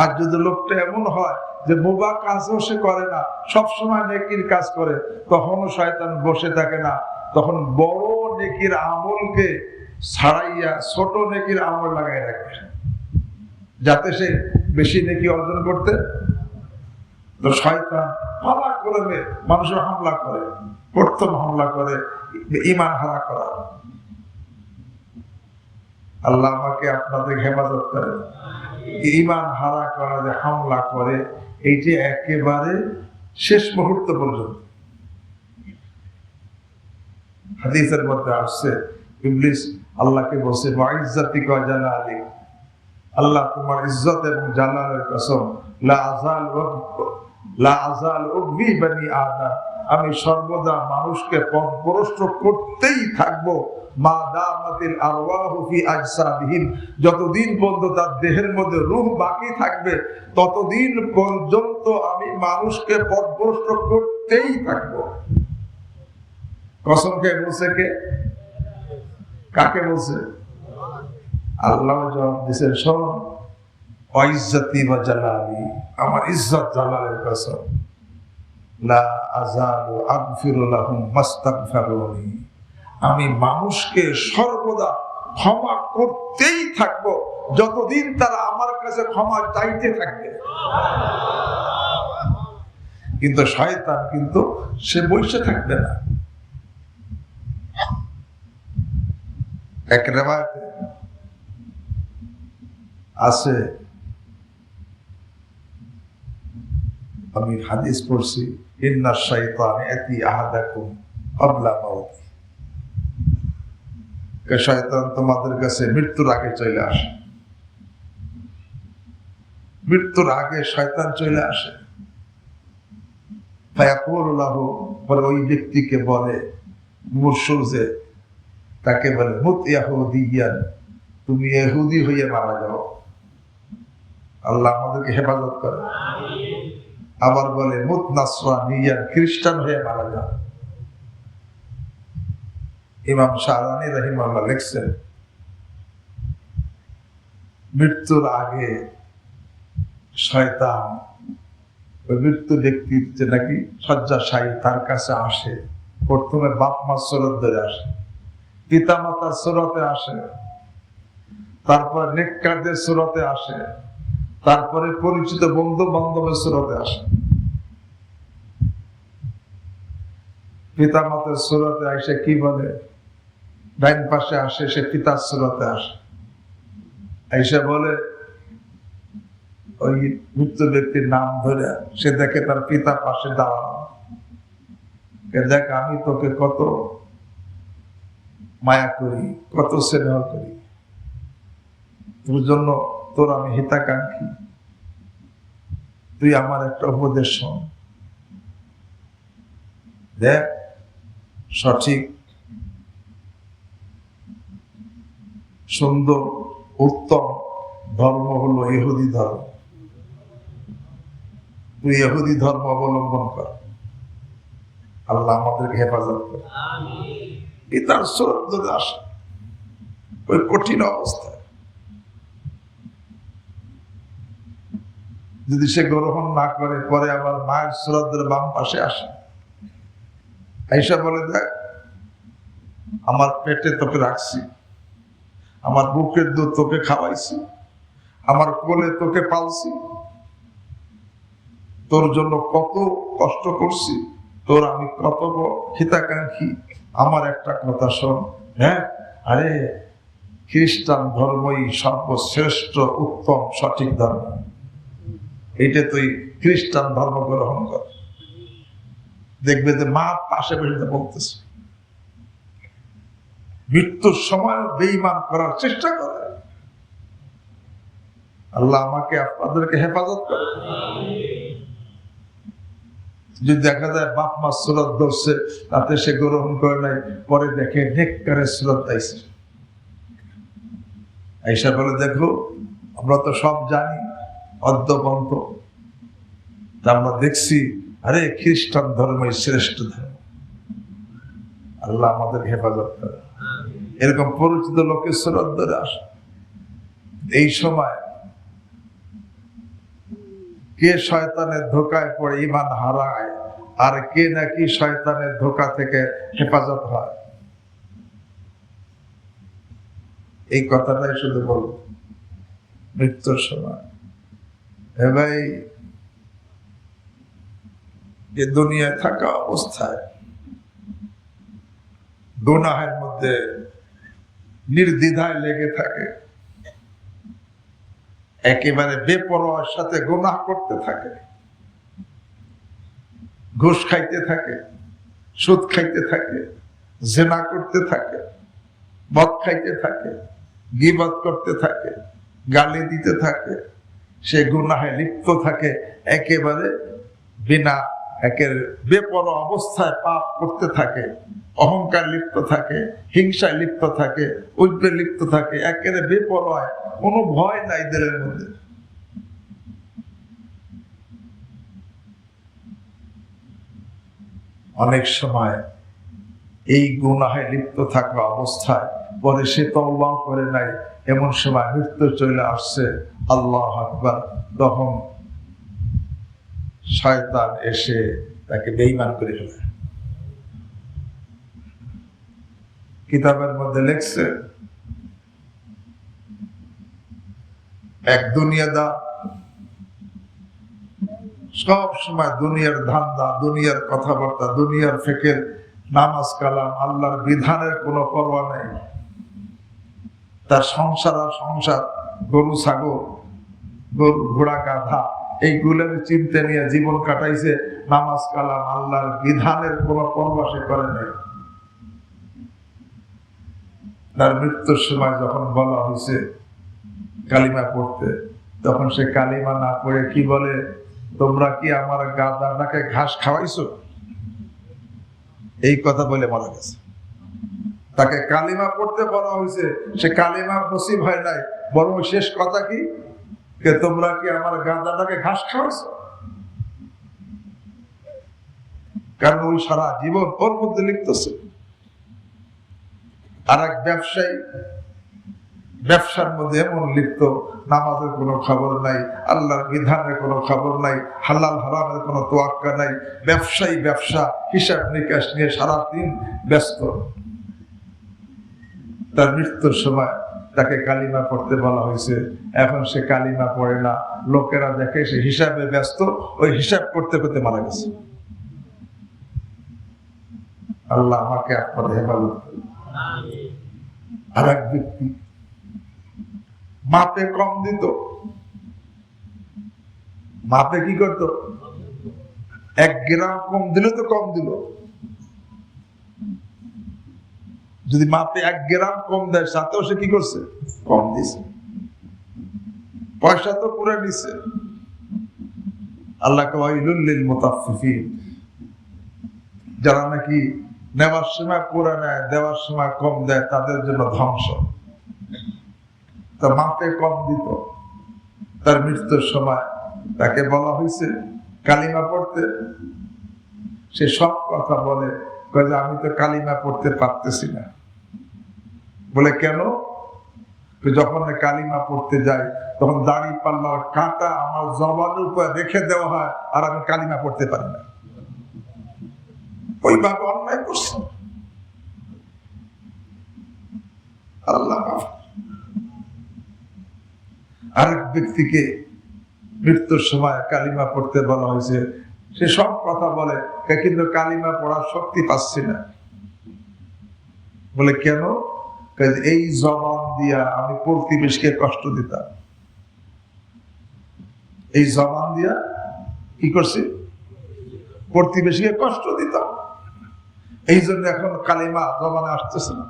আর যদি লোকটা এমন হয় যে মুবাহ কাজও সে করে না, সবসময় নেকির কাজ করে, তখনও শয়তান বসে থাকে না, তখন বড় নেকির আমলকে ছাড়াইয়া ছোট নেকির আমল লাগাই রাখে, যাতে সে বেশি নেকি অর্জন করতে। তো শয়তান পালাক্রমে মানুষের হামলা করে, প্রথম হামলা করে ঈমান হারা করা। আল্লাহ আমাকে আপনাদের হেফাজত করে। ঈমান হারা করা যে হামলা করে, এইটি একেবারে শেষ মুহূর্ত পর্যন্ত। হাদিসের মধ্যে আসছে, ইবলিস আল্লাহকে বলছে, ওয়াইজ্জাতিকা ওয়া জালালি, আল্লাহ তোমার ইজ্জত এবং জালালের কসম, লা আযাল লা আযাল উগবি বানি আদম, আমি সর্বদা মানুষকে পথভ্রষ্ট করতেই থাকবো। মা দামাতিল আরওয়াহু ফি আজসাদিহিম, যতদিন পর্যন্ত তার দেহের মধ্যে রূহ বাকি থাকবে ততদিন পর্যন্ত আমি মানুষকে পথভ্রষ্ট করতেই থাকবো। কসম খেয়ে বলছে কে? কাকে বলছে? আল্লাহ জবাব দিয়েছেন, শোন, ইজ্জতি ওয়া জালালি, আমার ইজ্জত জালালের কসম, লা আযালু আগফিরু লাহুম মাস্তাগফিরুনি, আমি মানুষকে সর্বদা ক্ষমা করতেই থাকবো যতদিন তারা আমার কাছে ক্ষমা চাইতে থাকবে। কিন্তু শয়তান কিন্তু সে বসে থাকবে না। এক রিওয়ায়াতে আছে, আমি হাদিস পড়ছি, ইন্না শাইতান ইয়াতি আহাদাকুম ক্বাবলা মাউতি, শয়তান তোমাদের কাছে মৃত্যুর আগে চলে আসে। মৃত্যুর আগে শয়তান চলে আসে। ফায়াকুলু লাহু, পরে ওই ব্যক্তিকে বলে, মুরশুদ যে তাকে বলে, মুত ইয়াহুদিয়ান, তুমি ইহুদি হয়ে মারা যাও। আল্লাহ আমাদেরকে হেফাজত করে। আবার বলে মুত নাসরানিয়ান, খ্রিস্টান হয়ে মারা যাও। ইমাম শাহরানি রাহিমাহুল্লাহ লিখছেন, মৃত্যুর আগে শয়তান ওই মৃত্যু ব্যক্তির যে নাকি শয্যাশায়ী তার কাছে আসে, প্রথমে বাপ মার সুরত ধরে আসে, পিতা মাতার সুরতে আসে, তারপর নেককারদের সুরতে আসে, তারপরে পরিচিত বন্ধু বান্ধবের সুরতে আসে। পিতা মাতার সুরতে আসে কি বলে, ডাইন পাশে আসে, সে পিতার সুরতে আসে, এসে বলে, ওই মৃত্যু ব্যক্তির নাম ধরে সে দেখে তার পিতা পাশে দাঁড়ানো, দেখ আমি তোকে কত মায়া করি, কত স্নেহ করি, তোর জন্য তোর আমি হিতাকাঙ্ক্ষী, তুই আমার একটা উপদেশ শোন। দেখ, সঠিক সুন্দর উত্তম ধর্ম হলো ইহুদি ধর্ম, তুই ইহুদি ধর্ম অবলম্বন কর, আল্লাহ আমাদেরকে হেফাজত করে। পিতার সুরত ধরে আসে ওই কঠিন অবস্থায়, যদি সে গ্রহণ না করে, পরে আবার মায়ের সুরত ধরে বাম পাশে আসে, আইসা বলে, দেখ আমার পেটে তোকে রাখছি, আমার বুকের দুধ তোকে খাওয়াইছি, আমার কোলে তোকে পালছি, তোর জন্য কত কষ্ট করছি, তোর আমি কত হিতাকাঙ্ক্ষী, আমার একটা কথা শোন। হ্যাঁ, আরে খ্রিস্টান ধর্মই সর্বশ্রেষ্ঠ উত্তম সঠিক ধর্ম, এইটা তুই খ্রিস্টান ধর্ম গ্রহণ কর। দেখবে যে মা পাশে বসে বলতেছে, মৃত্যুর সময় বেঈমান করার চেষ্টা করে। আল্লাহ আমাকে আপনাদেরকে হেফাজত করে। যদি দেখা যায় বাপ মা সুরত ধরছে, তাতে সে গ্রহণ করে নাই, পরে দেখে নেককারের সুরত আইছে, আইসা বলে, দেখো আমরা তো সব জানি অদ্যপন্ত, আমরা দেখছি আরে খ্রিস্টান ধর্মই শ্রেষ্ঠ ধর্ম। আল্লাহ আমাদের হেফাজত করে। এরকম পরিচিত লোকের সুরত ধরে আসে। এই সময় কে শয়তানের ধোকায় পড়ে ঈমান হারায়, আর কে নাকি শয়তানের ধোকা থেকে হেফাজত হয়, এই কথাটাই শুধু বলবো। মৃত্যুর সময় হে ভাই, যে দুনিয়ায় থাকা অবস্থায় গুনাহের মধ্যে নির্দ্বিধায় লেগে থাকে, একেবারে বেপরোয়ার সাথে গুনাহ করতে থাকে, ঘুষ খাইতে থাকে, সুদ খাইতে থাকে, জিনা করতে থাকে, মদ খাইতে থাকে, গীবত করতে থাকে, গালি দিতে থাকে, সে গুনাহে লিপ্ত থাকে, একেবারে বিনা একের বেপরোয়া অবস্থায় পাপ করতে থাকে, অহংকার লিপ্ত থাকে, হিংসায় লিপ্ত থাকে, উদ্বেগে লিপ্ত থাকে, একেবারে বেপরোয়ায়, কোনো ভয় নাই দিলের মধ্যে। অনেক সময় এই গুনাহে লিপ্ত থাকা অবস্থায় পরে সে তওবা করে নাই, এমন সময় মৃত্যু চলে আসছে, আল্লাহু আকবার, তখন শয়তান এসে তাকে বেঈমান করে ফেলে। কিতাবের মধ্যে লেখছে এক দুনিয়াদার সব সময় দুনিয়ার ধান্দা, দুনিয়ার কথাবার্তা, দুনিয়ার ফিকির, নামাজ কালাম, আল্লাহর বিধানের কোনো পরোয়া নেই। তার সংসার আর সংসার, গরু ছাগল, গরু ঘোড়া গাধা, এইগুলোর চিন্তা নিয়ে জীবন কাটাইছে। নামাজ কালাম, আল্লাহর বিধানের কোনো পরোয়া সে করে নাই। তার মৃত্যুর সময় যখন বলা হয়েছে কালিমা পড়তে, তখন সে কালিমা না পড়ে কি বলে, তোমরা কি আমার গাধাটাকে ঘাস খাওয়াইছো? এই কথা বলে মারা গেছে। তাকে কালিমা পড়তে বলা হয়েছে, সে কালিমা নসিব হয় নাই, বরং শেষ কথা কি, তোমরা কি আমার গাধাটাকে ঘাস খাওয়াইছো? কারণ ওই সারা জীবন ওর মধ্যে লিখতেছে। আর এক ব্যবসায়ী ব্যবসার মধ্যে এমন লিপ্ত, নামাজের কোনো খবর নাই, আল্লাহর বিধানের কোনো খবর নাই, হালাল হারামের কোনো তোয়াক্কা নাই। ব্যবসায়ী ব্যবসা, হিসাব নিকাশ নিয়ে সারাদিন ব্যস্ত। তার মৃত্যুর সময় তাকে কালিমা পড়তে বলা হয়েছে, এখন সে কালিমা পড়ে না। লোকেরা দেখে সে হিসাবে ব্যস্ত, ওই হিসাব করতে করতে মারা গেছে। আল্লাহ আমাকে আপনাদের হেফাজত করুন। আর এক ব্যক্তি মাপে কম দিত, মাপে কি করতো, 1 গ্রাম কম দিলে তো কম দিল। যদি মাপে 1 গ্রাম কম দেয়, সাথেও সে কি করছে, কম দিছে। পয়সা তো পুরো নিছে। আল্লাহ ওয়াইলুল লিল মুতাফফিফিন, যারা নাকি নেওয়ার সময় পুরো নেয়, দেওয়ার সময় কম দেয়, তাদের জন্য ধ্বংস। তা মাপে কম দিত। তার মৃত্যুর সময় তাকে বলা হয়েছে কালিমা পড়তে, সে সব কথা বলে, আমি তো কালিমা পড়তে পারতেছি না। বলে কেন? যখন কালিমা পড়তে যাই, তখন দাড়ি পাল্লার কাঁটা আমার জবানের উপর রেখে দেওয়া হয়, আর আমি কালিমা পড়তে পারি না। ওইভাবে অন্যায় করছে। আল্লাহ। আরেক ব্যক্তিকে মৃত্যুর সময় কালিমা পড়তে বলা হয়েছে, সে সব কথা বলে, কিন্তু কালিমা পড়ার শক্তি পাচ্ছি না। বলে কেন? এই জবান দিয়া আমি প্রতিবেশীকে কষ্ট দিতাম, এই জবান দিয়া কি করছি, প্রতিবেশীকে কষ্ট দিতাম, এই জন্য এখন কালিমা জবানে আসতেছে না,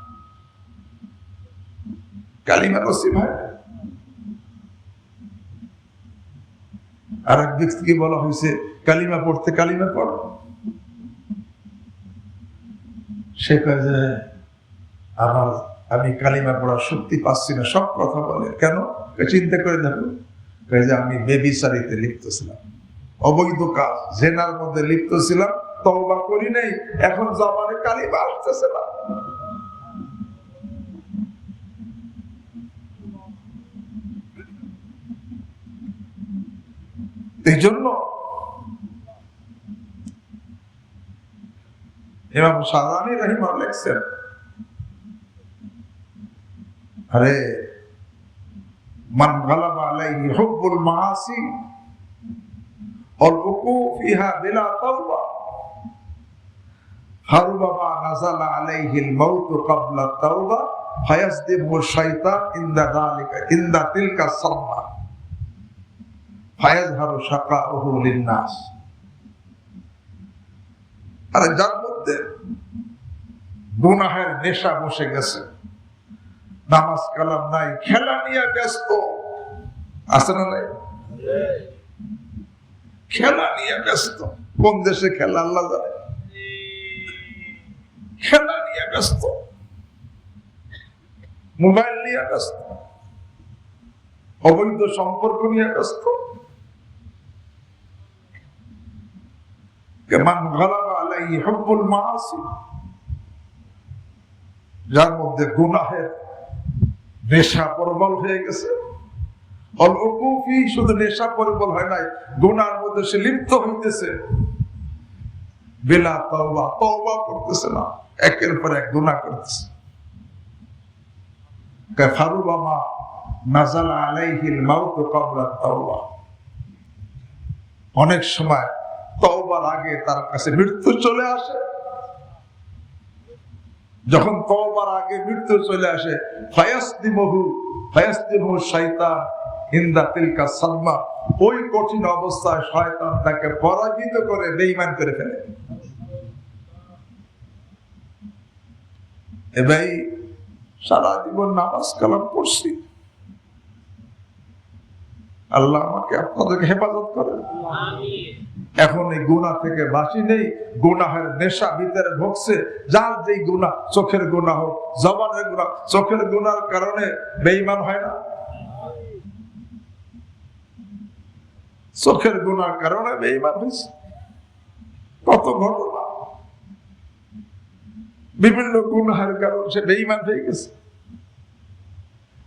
কালিমা নসিব হয়। আর এক ব্যক্তিকে বলা হয়েছে কালিমা পড়তে, কালিমা পড়। সে কয় যে আমি কালিমা পড়ার শক্তি পাচ্ছি না, সব কথা বলে। কেন? চিন্তা করে দেখো, যে আমি বেবিচারিতে লিপ্ত ছিলাম, অবৈধ কাজ, জেনার মধ্যে লিপ্ত ছিলাম, তওবা করি নাই, এখন জবানে কালিমা আসতেছে না। এই জন্য ইমাম শাহরানি রাহিমাহুল্লাহ লেখছেন, আরে মান গালাবা আলাইহি হুব্বুল মাআসি ওয়াল উকু ফিহা বিলা তাওবা হারুবা নাযালা আলাইহিল মাউত ক্বাবলা তাওবা ফায়াসদিবু শাইতান ইনদা যালিকা ইনদা তিলকা সাদমা ফায়াযহারু শাকাউহু লিন-নাস। আর যার মধ্যে গুনাহের নেশা বসে গেছে, নামাজ কালাম নাই, খেলা নিয়ে ব্যস্ত, আছে না নাই? খেলা নিয়ে ব্যস্ত, কোন দেশে খেলা আল্লাহ জানে। খেলা নিয়ে ব্যস্ত, মোবাইল নিয়ে ব্যস্ত, অবৈধ সম্পর্ক নিয়ে ব্যস্ত। মান গালাবা আলাইহি হুব্বুল মাআসি, যার মধ্যে গুনাহের নেশা প্রবল হয়ে গেছে। অলউকুফি, শুধু নেশা প্রবল হয় নাই, গুনার মধ্যে সে লিপ্ত হইতেছে। বিলা তওবা, তওবা করতেছে না, একের পর এক গুনাহ করতেছে। কাফারুবামা নাযালা আলাইহিল মাউত ক্বাবলা তাওবা, অনেক সময় তওবার আগে তার কাছে মৃত্যু চলে আসে। যখন তওবার আগে মৃত্যু চলে আসে, ফায়াসদিমুহু শাইতান ইনদা তিলকা সাদমা, ওই কঠিন অবস্থায় শয়তান তাকে পরাজিত করে বেঈমান করে ফেলে। এ ভাই, সারা জীবন নামাজ কালাম পড়ছি, আল্লাহ আমাকে আপনাদেরকে হেফাজত করেন। এখন এই গুনাহ থেকে বাঁচি নেই, গুনাহের নেশা ভিতরে ঢুকছে। যার যেই গুনাহ, চোখের গুনাহ হোক, জবানের গুনাহ, চোখের গুনার কারণে বেঈমান হয় না? চোখের গুনার কারণে বেঈমান হয়েছে। কত ঘটনা, বিভিন্ন গুনাহের কারণে সে বেঈমান হয়ে গেছে।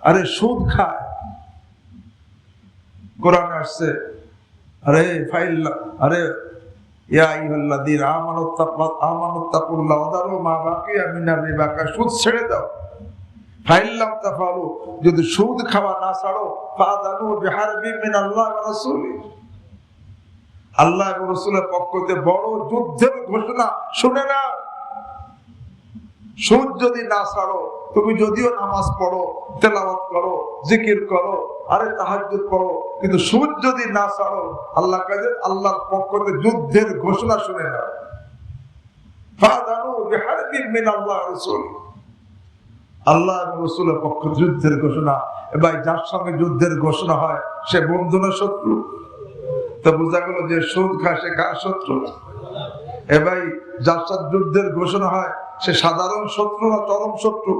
আরে সুদ খায়, কোরআন আসছে, আরে ফাইল্লা, আরে ইয়া আইয়ুহাল্লাযীনা আমানুত্তাকুল্লাহ ওয়া যারু মা বাকিয়া মিনার রিবা, সুদ ছেড়ে দাও। ফাইল্লাম তাফআলু, যদি সুদ খাওয়া না ছাড়ো, ফাযানু বিহারবিন মিনাল্লাহি ওয়া রাসূলিহি, আল্লাহ এবং রাসূলের পক্ষ থেকে বড় যুদ্ধের ঘোষণা শুনে না। সুদ যদি না ছাড়ো, তুমি যদিও নামাজ পড়ো, তেলাওয়াত করো, জিকির করো, আরে তাহাজ্জুদ পড়ো, কিন্তু সুদ যদি না ছাড়ো, আল্লাহর পক্ষ থেকে যুদ্ধের ঘোষণা শুনে না। ফাযানু বিহারবিন মিনাল্লাহি ওয়া রাসূলিহি, আল্লাহ এবং রাসূলের পক্ষ থেকে যুদ্ধের ঘোষণা। ভাই, যার সঙ্গে যুদ্ধের ঘোষণা হয় সে বন্ধু না শত্রু? তো বোঝা গেল যে সুদ খায় সে কার শত্রু? এ ভাই, যার সাথে যুদ্ধের ঘোষণা হয় সে সাধারণ শত্রু না চরম শত্রু?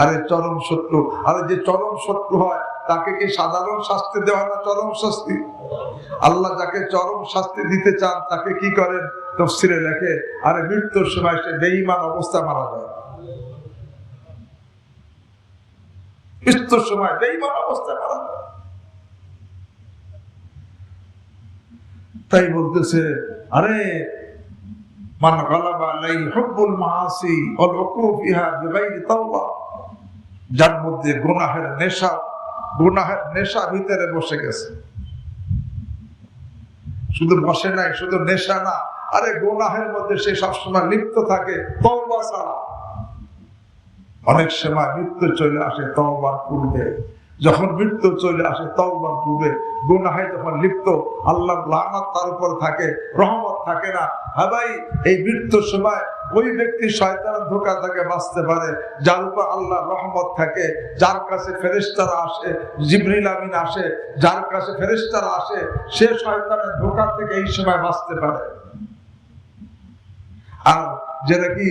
আরে চরম শত্রু। আরে যে চরম শত্রু হয় তাকে কি সাধারণ শাস্তি দেওয়া না চরম শাস্তি? আল্লাহ যাকে চরম শাস্তি দিতে চান তাকে কি করেন? তাফসীরে লেখে, আরে মৃত্যুর সময় সে বেঈমান অবস্থা মারা যায়। মৃত্যুর সময় বেঈমান অবস্থায় মারা যায়। তাই বলতেছে, আরে মান গালাবা আলাইহি হুব্বুল মাআসি ওয়াল উকুফ ফিহা বিগাইরি তাওবা, যার মধ্যে গুনাহের নেশা ভিতরে বসে গেছে। শুধু বসে নাই, শুধু নেশা না, আরে গুনাহের মধ্যে সে সবসময় লিপ্ত থাকে তওবা ছাড়া। অনেক সময় মৃত্যু চলে আসে তওবার পূর্বে, যখন মৃত্যু চলে আসে তওবার পূর্বে গুনাহে যখন লিপ্ত, আল্লাহর লানত তার উপর থাকে, রহমত থাকে না। হ্যাঁ ভাই, এই মৃত্যুর সময় ওই ব্যক্তি শয়তানের ধোঁকা থেকে বাঁচতে পারে যার উপর আল্লাহর রহমত থাকে, যার কাছে ফেরেশতারা আসে, জিবরিল আমিন আসে, যার কাছে ফেরেশতারা আসে, সে শয়তানের ধোঁকা থেকে এই সময় বাঁচতে পারে। আর যেটা কি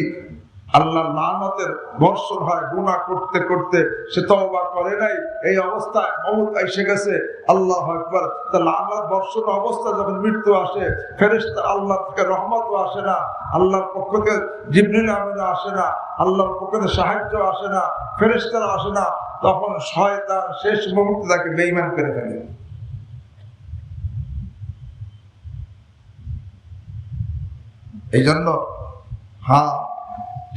আল্লাহর লানতের বর্ষণ হয়, গুনাহ করতে করতে সে তওবা করে নাই, এই অবস্থায় মওত এসে গেছে, আল্লাহু আকবার। তা লানত বর্ষণ অবস্থা যখন মৃত্যু আসে, ফেরেশতা আল্লাহ থেকে রহমতও আসে না, আল্লাহর পক্ষ থেকে জিবরিল আমিন আসে না, আল্লাহর পক্ষ থেকে সাহায্য আসে না, ফেরেশতারা আসে না, তখন শয়তান শেষ মুহূর্তে তাকে বেঈমান করে ফেলে। এই জন্য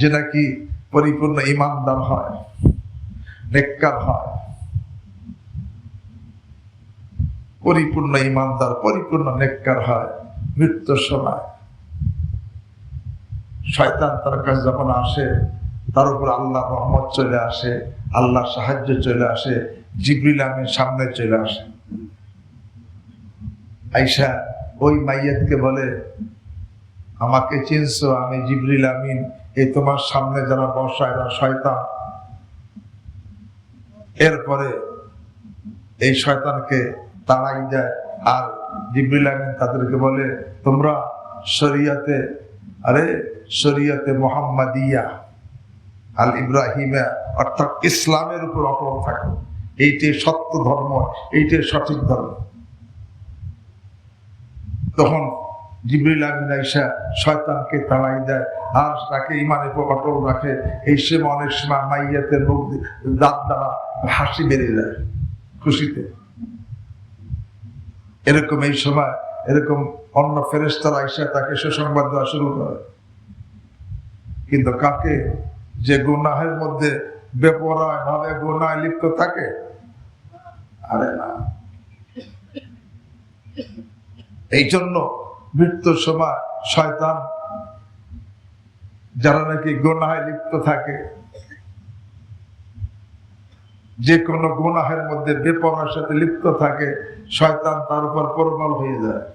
যে নাকি পরিপূর্ণ ঈমানদার হয়, নেককার হয়, পরিপূর্ণ ঈমানদার, পরিপূর্ণ নেককার হয়, মৃত্যুর সময় শয়তান তার কাছে যখন আসে, তার উপর আল্লাহর রহমত চলে আসে, আল্লাহর সাহায্য চলে আসে, জিবরিল আমিন সামনে চলে আসে। আয়েশা ওই মাইয়াতকে বলে, আমাকে চিনছো? আমি জিবরিল আমিন, এই তোমার সামনে যারা বসা এরা শয়তান। এরপরে এই শয়তানকে তাড়াই দেয়, আর জিবরিল আমিন তাদেরকে বলে, তোমরা শরিয়াতে শরিয়াতে মুহাম্মাদিয়া আল ইব্রাহিমা অর্থাৎ ইসলামের উপর অটল থাকো, এইটাই সত্য ধর্ম, এইটাই সঠিক ধর্ম। তখন জিবরিল আমিন আইসা শয়তানকে তাড়াই দেয় আর তাকে ইমানের উপর অটল রাখে। এই সময় অনেক সময় মাইয়াতের মুখ দাঁত দ্বারা হাসি বেরিয়ে যায় খুশিতে। এরকম এই সময় এরকম অন্য ফেরেশতারা আইসা তাকে সুসংবাদ দেওয়া শুরু করে। কিন্তু কাকে? যে গুনাহের মধ্যে বেপরোয়া ভাবে গুনাহে লিপ্ত থাকে। আরে না, এই জন্য মৃত্যুর সময় শয়তান যারা নাকি গুনাহে লিপ্ত থাকে, যে কোনো গুনাহের মধ্যে বেপরোয়ার সাথে লিপ্ত থাকে, শয়তান তার উপর প্রবল হয়ে যায়।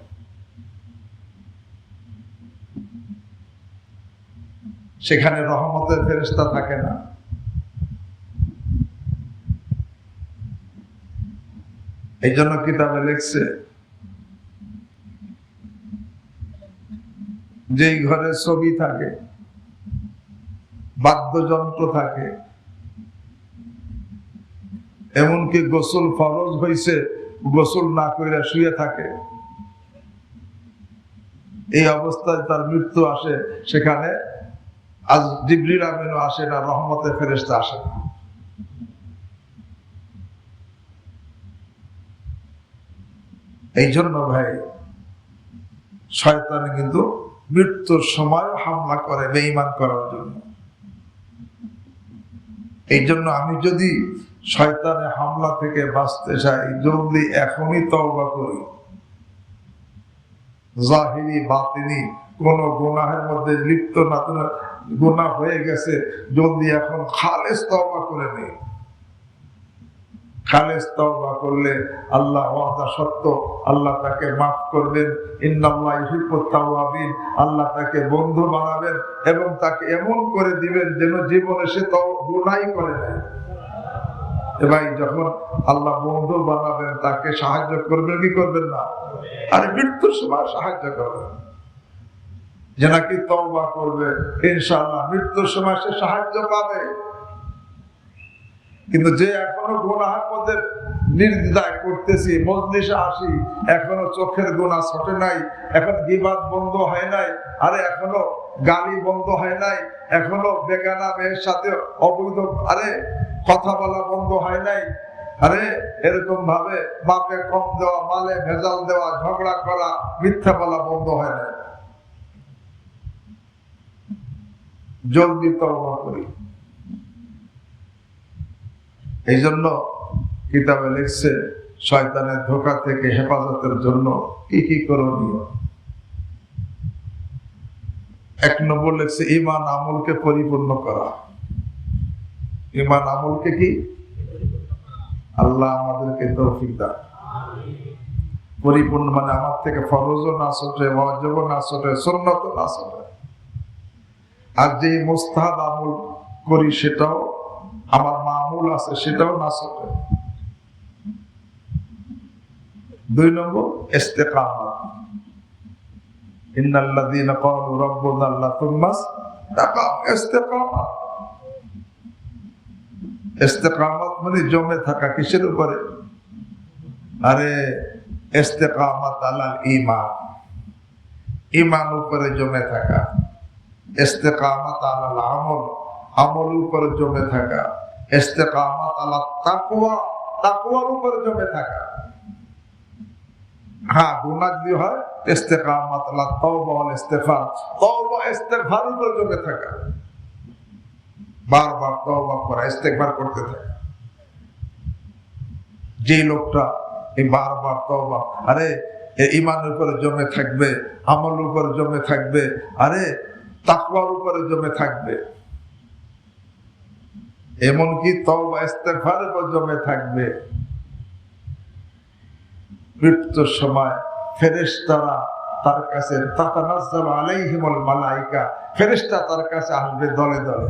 সেখানে রহমতের ফেরেশতা থাকে না। এই জন্য কিতাবে লিখছে, যেই ঘরে ছবি থাকে, বাদ্যযন্ত্র থাকে, এমনকি গোসল ফরজ হইছে, গোসল না কইরা শুয়ে থাকে, এই অবস্থায় তার মৃত্যু আসে, সেখানে আজ জিবরিল আমিনও আসে না, রহমতের ফেরেশতা আসে না। এই জন্য ভাই শয়তান কিন্তু মৃত্যুর সময় হামলা করে বেঈমান করার জন্য। এই জন্য আমি যদি শয়তানের হামলা থেকে বাঁচতে চাই, জলদি এখনই তওবা করি। জাহিরি বাতিনি কোন গুনাহের মধ্যে লিপ্ত না, গুনাহ হয়ে গেছে, জলদি এখন খালেস তওবা করে নেই। খালেস তওবা করলে আল্লাহ ওয়াদা সত্য, আল্লাহ তাকে মাফ করবেন। ইন্নাল্লাহু ইউহিব্বুত তাওয়াবিন, আল্লাহ তাকে বন্ধু বানাবেন এবং তাকে এমন করে দিবেন যেন জীবনে সে তো গুনাহই করে নাই। ভাই যখন আল্লাহ বন্ধু বানাবেন, তাকে সাহায্য করবেন কি করবেন না? আর মৃত্যুর সময় সাহায্য করবেন, যে নাকি তওবা করবে, ইনশাআল্লাহ মৃত্যুর সময় সে সাহায্য পাবে। কিন্তু যে এখনো গুনাহের মধ্যে নির্দ্বিধায় করতেছি, মজলিসে আসি, এখনো চোখের গুনাহ ছোটে নাই, এখন গীবাত বন্ধ হয় নাই, আরে এখনো গালি বন্ধ হয় নাই, এখনো বেগানা মেয়ের সাথে অবৈধ কথা বলা বন্ধ হয় নাই, আরে এরকম ভাবে বাপে কম দেওয়া, মালে ভেজাল দেওয়া, ঝগড়া করা, মিথ্যা বলা বন্ধ হয় নাই, জলদি তওবা করি। এই জন্য কিতাবে লিখছে, শয়তানের ধোঁকা থেকে হেফাজতের জন্য কি কি করণীয়। 1 নম্বর লিখছে ঈমান আমলকে পরিপূর্ণ করা। ঈমান আমলকে কি? আল্লাহ আমাদেরকে তৌফিক দান। পরিপূর্ণ মানে আমার থেকে ফরজও না ছোটে, ওয়াজিবও না ছোটে, সুন্নতও না ছোটে। আর যে মুস্তাহাব আমল করি সেটাও আমার মামুল আছে, সেটাও না ছোটে। 2 নম্বর ইস্তেকামাত। ইন্নাল্লাযীনা ক্বালু রাব্বুনা আল্লাহ সুম্মা ইসতাকামু। ইস্তেকামাত, ইস্তেকামাত মানে জমে থাকা কিসের উপরে? আরে ইস্তেকামাত আলাল ঈমান, ঈমান উপরে জমে থাকা। ইস্তেকামাত আলাল আমল, আমল উপরে জমে থাকা। ইস্তেকামাত আলাত তাকওয়া, তাকওয়ার উপরে জমে থাকা। হ্যাঁ, গুনাহ যদি হয় ইস্তেকামাত আলাত তাওবা ওয়াল ইস্তিগফার, তাওবা ইস্তিগফার উপরে জমে থাকা, বারবার তওবা করা, ইস্তেগফার করতে থাকে। যে লোকটা এই বারবার তওবা, আরে ঈমানের উপরে জমে থাকবে, আমলের উপরে জমে থাকবে, আরে তাকওয়ার উপরে জমে থাকবে, এমনকি তওবা ইস্তেগফারের উপর জমে থাকবে, মৃত্যুর সময় ফেরেশতারা তার কাছে, তাতানাজ্জালু আলাইহিমুল মালায়েকা, ফেরেশতা তার কাছে আসবে দলে দলে,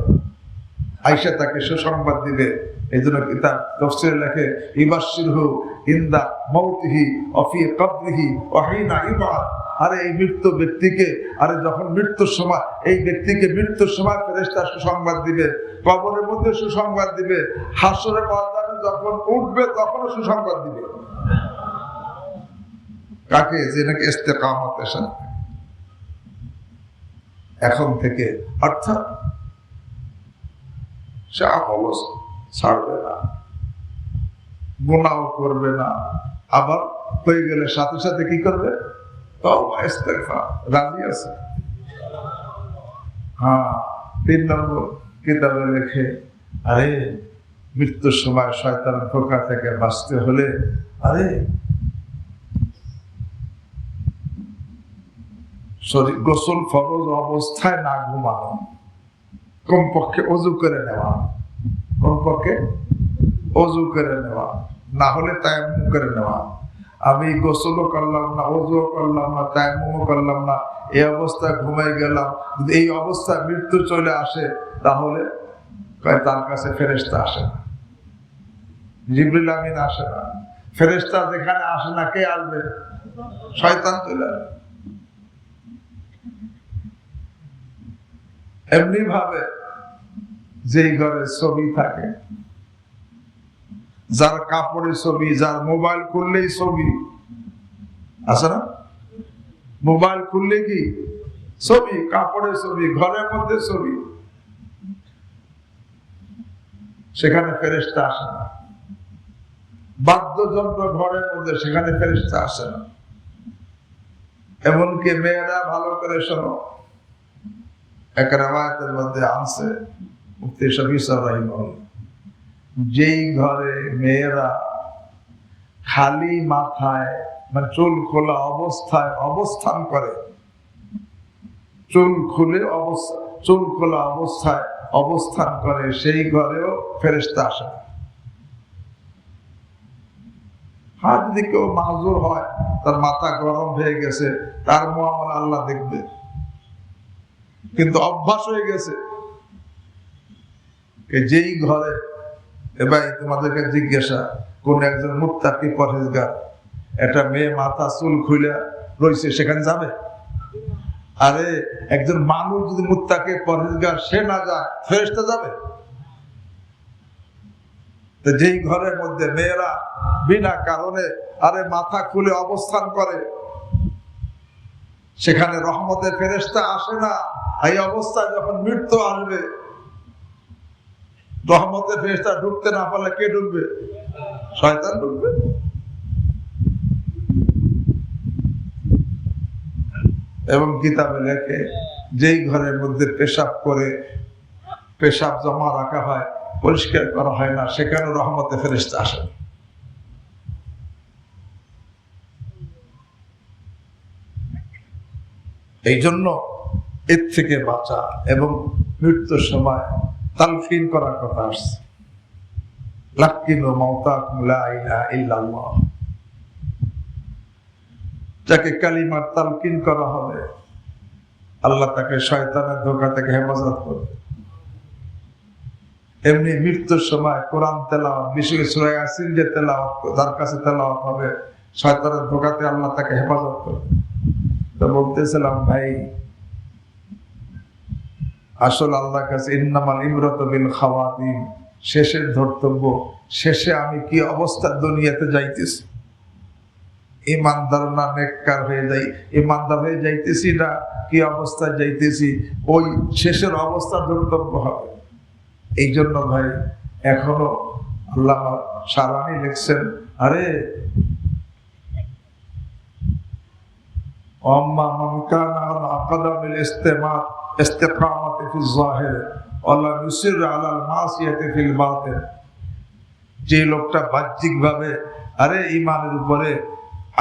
আয়েশা তাকে সুসংবাদ দিবে। এই জন্য কিতাব তাফসীরে লেখে, ইবাশশিরহু ইনদা মাউতিহি ওয়া ফি কবরিহি ওয়া হিনা ইউবআথ। আরে এই মৃত্যু ব্যক্তিকে, আরে যখন মৃত্যুর সময় এই ব্যক্তিকে মৃত্যুর সময় ফেরেশতা সুসংবাদ দিবে, কবরের মধ্যে সুসংবাদ দিবে, হাসরের ময়দানে যখন উঠবে তখনও সুসংবাদ দিবে। কাকে? যে নাকি ইস্তেকামতের সাথে এখন থেকে, অর্থাৎ সে আমল ছাড়বে না, গুনাহ করবে না, আবার হয়ে গেলে সাথে সাথে কি করবে? তওবা ইস্তেগফার, রাজি আছে। হ্যাঁ, 3 নম্বর কিতাবে লেখে, আরে মৃত্যুর সময় শয়তানের ধোঁকা থেকে বাঁচতে হলে আরে শরীর গোসল ফরজ অবস্থায় না ঘুমানো, কমপক্ষে অজু করে নেওয়া, কমপক্ষে অজু করে নেওয়া, না হলে তায়াম্মুম করে নেওয়া। আমি গোসলও করলাম না, অজুও করলাম না, তায়াম্মুমও করলাম না, এই অবস্থায় ঘুমাই গেলাম, যদি এই অবস্থায় মৃত্যু চলে আসে তাহলে তার কাছে ফেরেশতা আসে না, জিবরিল আমিন আসে না। ফেরেশতা যেখানে আসে না, কে আসবে? শয়তান চলে আসবে। এমনি ভাবে যেই ঘরে ছবি থাকে, যার কাপড়ে ছবি, যার মোবাইল খুললেই ছবি আছে না? মোবাইল খুললে কি ছবি, কাপড়ে ছবি, ঘরের মধ্যে ছবি, সেখানে ফেরেশতা আসে না। বাদ্যযন্ত্র ঘরের মধ্যে, সেখানে ফেরেশতা আসে না। এমনকি মেয়েরা, ভালো করে শোনো, এক রাওয়ায়াতের মধ্যে আছে, মুফতি শফি সাহেব রাহিমাহুল্লাহ, যেই ঘরে মেয়েরা খালি মাথায়, মানে চুল খোলা অবস্থায় অবস্থান করে, চুল খোলা অবস্থায় অবস্থান করে, সেই ঘরেও ফেরেশতা আসে না। আর যদি কেউ মাহজুর হয়, তার মাথা গরম হয়ে গেছে, তার মুআমালা আল্লাহ দেখবে, কিন্তু অভ্যাস হয়ে গেছে। যেই ঘরে, এবার তোমাদেরকে জিজ্ঞাসা, কোন একজন মুত্তাকি পরহেজগার একটা মেয়ে মাথা চুল খুলে রয়েছে, সেখানে যাবে? আরে একজন মানুষ যদি মুত্তাকি পরহেজগার সে না যায়, ফেরেশতা যাবে? তো যেই ঘরের মধ্যে মেয়েরা বিনা কারণে আরে মাথা খুলে অবস্থান করে, সেখানে রহমতের ফেরেশতা আসে না। এই অবস্থায় যখন মৃত্যু আসবে, রহমতের ফেরেশতা ঢুকতে না পারলে কে ঢুকবে? শয়তান ঢুকবে। এবং কিতাবে লেখে, যেই ঘরের মধ্যে পেশাব করে, পেশাব জমা রাখা হয়, পরিষ্কার করা হয় না, সেখানে রহমতের ফেরেশতা আসে। এই জন্য এর থেকে বাঁচা এবং মৃত্যুর সময় তালকিন করার কথা আসছে, লাকিনু মাউতাকুম লা ইলাহা ইল্লাল্লাহ। যাকে কালিমার তালকিন করা হবে, আল্লাহ তাকে শয়তানের ধোঁকা থেকে হেফাজত করবে। এমনি মৃত্যুর সময় কোরআন তেলাওয়াত, বিশেষ করে সূরা ইয়াসিন যে তেলাওয়াত, যার কাছে তেলাওয়াত হবে, শয়তানের ধোঁকাতে আল্লাহ তাকে হেফাজত করবে। তো বলতেছিলাম ভাই, আসল আল্লাহর কাছে ইন্নামাল ইবরাতু বিল খাওয়াতিম, শেষের ধর্তব্য, শেষে আমি কি অবস্থা দুনিয়াতে যাইতেছি, ইমানদার না নেককার হয়ে যাই, ইমানদার হয়ে যাইতেছি না কি অবস্থায় যাইতেছি, ওই শেষের অবস্থা ধর্তব্য হবে। এই জন্য ভাই, এখনো আল্লাহ সারানি লিখছেন, আরে আম্মা মান কানা আলা আকদামিল ইস্তিকামাতি ফিল যাহির ওয়া লা ইউসির আলা আল মাসিয়াতি ফিল বাতিন। যে লোকটা বাহ্যিকভাবে আরে ঈমানের উপরে,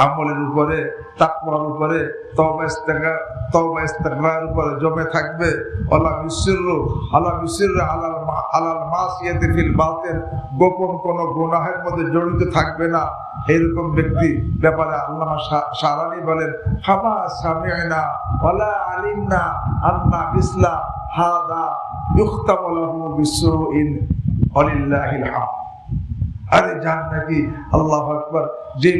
আমলের উপরে, তাকওয়ার উপরে, তওবা ইস্তিগফারের উপরে জমে থাকবে, ওয়া লা ইউসির আলা আল মাসিয়াতি ফিল বাতিন, গোপন কোন গুনাহের মধ্যে জড়িত থাকবে না, এরকম ব্যক্তি ব্যাপারে আল্লামা শারানি বলেন, ফামা সামি'না ওয়ালা আলিমনা আন্না মিসলা হাদা ইউখতামু লাহু বিসুইন ওয়ালিল্লাহিল হামদ। আরে জান নাকি, আল্লাহু আকবার, যে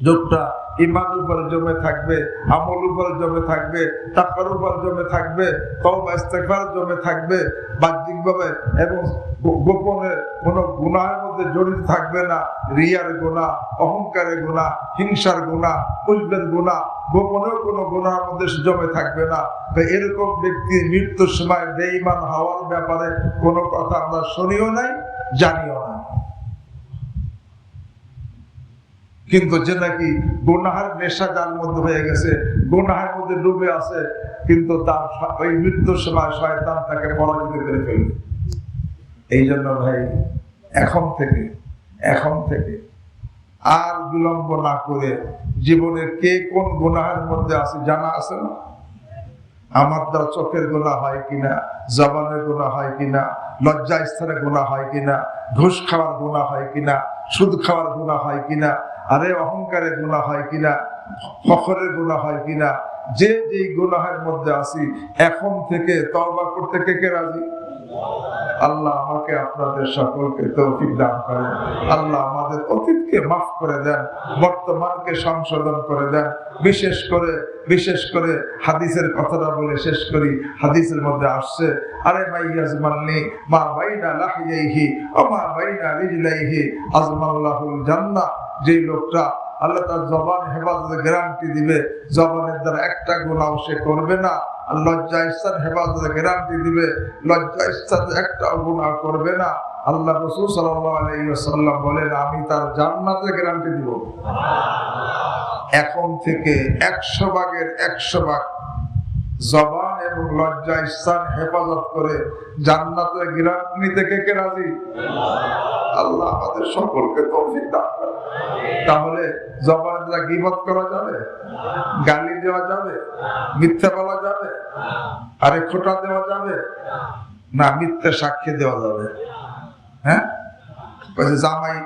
লোকটা ঈমানের উপরে জমে থাকবে, আমল উপরে জমে থাকবে, তাকওয়ার উপরে জমে থাকবে, তওবা ইস্তেগফার জমে থাকবে, বাহ্যিকভাবে এবং গোপনে কোনো গুনাহের মধ্যে জড়িত থাকবে না। রিয়ার গুনাহ, অহংকারের গুনাহ, হিংসার গুনাহ, উজবের গুনাহ, গোপনেও কোনো গুনাহের মধ্যে জমে থাকবে না। তো এরকম ব্যক্তি মৃত্যুর সময় বেঈমান হওয়ার ব্যাপারে কোনো কথা আমরা শুনিও নাই, জানিও না। কিন্তু যে নাকি গুনাহের নেশা যার মধ্যে হয়ে গেছে, গুনাহের মধ্যে ডুবে আছে, কিন্তু তার ওই মৃত্যুর সময় শয়তান তাকে পরাজিত করে ফেলবে। এই জন্য ভাই এখন থেকে আর বিলম্ব না করে জীবনের কে কোন গুনাহের মধ্যে আছে জানা আছে না? আমার দ্বারা চোখের গুনাহ হয় কিনা, জবানের গুনাহ হয় কিনা, লজ্জা স্থানে গুনাহ হয় কিনা, ঘুষ খাওয়ার গুনাহ হয় কিনা, সুদ খাওয়ার গুনাহ হয় কিনা, আরে অহংকারের গুনাহ হয় কিনা, ফখরের গুনাহ হয় কিনা, যে যেই গুনাহের মধ্যে আছি এখন থেকে তওবা করতে কে রাজি? আল্লাহ আমাকে আপনাদের সকলকে তৌফিক দান করেন। আল্লাহ আমাদের অতীতকে মাফ করে দেন, বর্তমানকে সংশোধন করে দেন। বিশেষ করে হাদিসের কথাটা বলে শেষ করি। হাদিসের মধ্যে আসছে, আরে মাইয়াজমাননি মা বাইনা লাহইহি ওয়া মা বাইনা রিজলাইহি আজমাল্লাহুল জান্নাহ। যে লোকটা আল্লাহ তার জবান হেফাজতের গ্যারান্টি দিবে, জবানের দ্বারা একটা গুনাহ সে করবে না, আর লজ্জা স্থান হেফাজতের গ্যারান্টি দিবে, লজ্জা স্থান একটা গুনাহ করবে না। আল্লাহ রাসূল সাল্লাল্লাহু আলাইহি ওয়াসাল্লাম বলেন, আমি তার জান্নাতের গ্যারান্টি দিব। এখন থেকে 100 ভাগের 100 ভাগ জবান এবং লজ্জা স্থান হেফাজত করে জান্নাতের গ্যারান্টি নিতে কে রাজি? আল্লাহ আমাদের সকলকে তৌফিক দান করেন। তাহলে জবানের দ্বারা গীবত করা যাবে, গালি দেওয়া যাবে, মিথ্যা বলা যাবে, আরে খোঁটা দেওয়া যাবে না, মিথ্যা সাক্ষী দেওয়া যাবে। হ্যাঁ, জামাই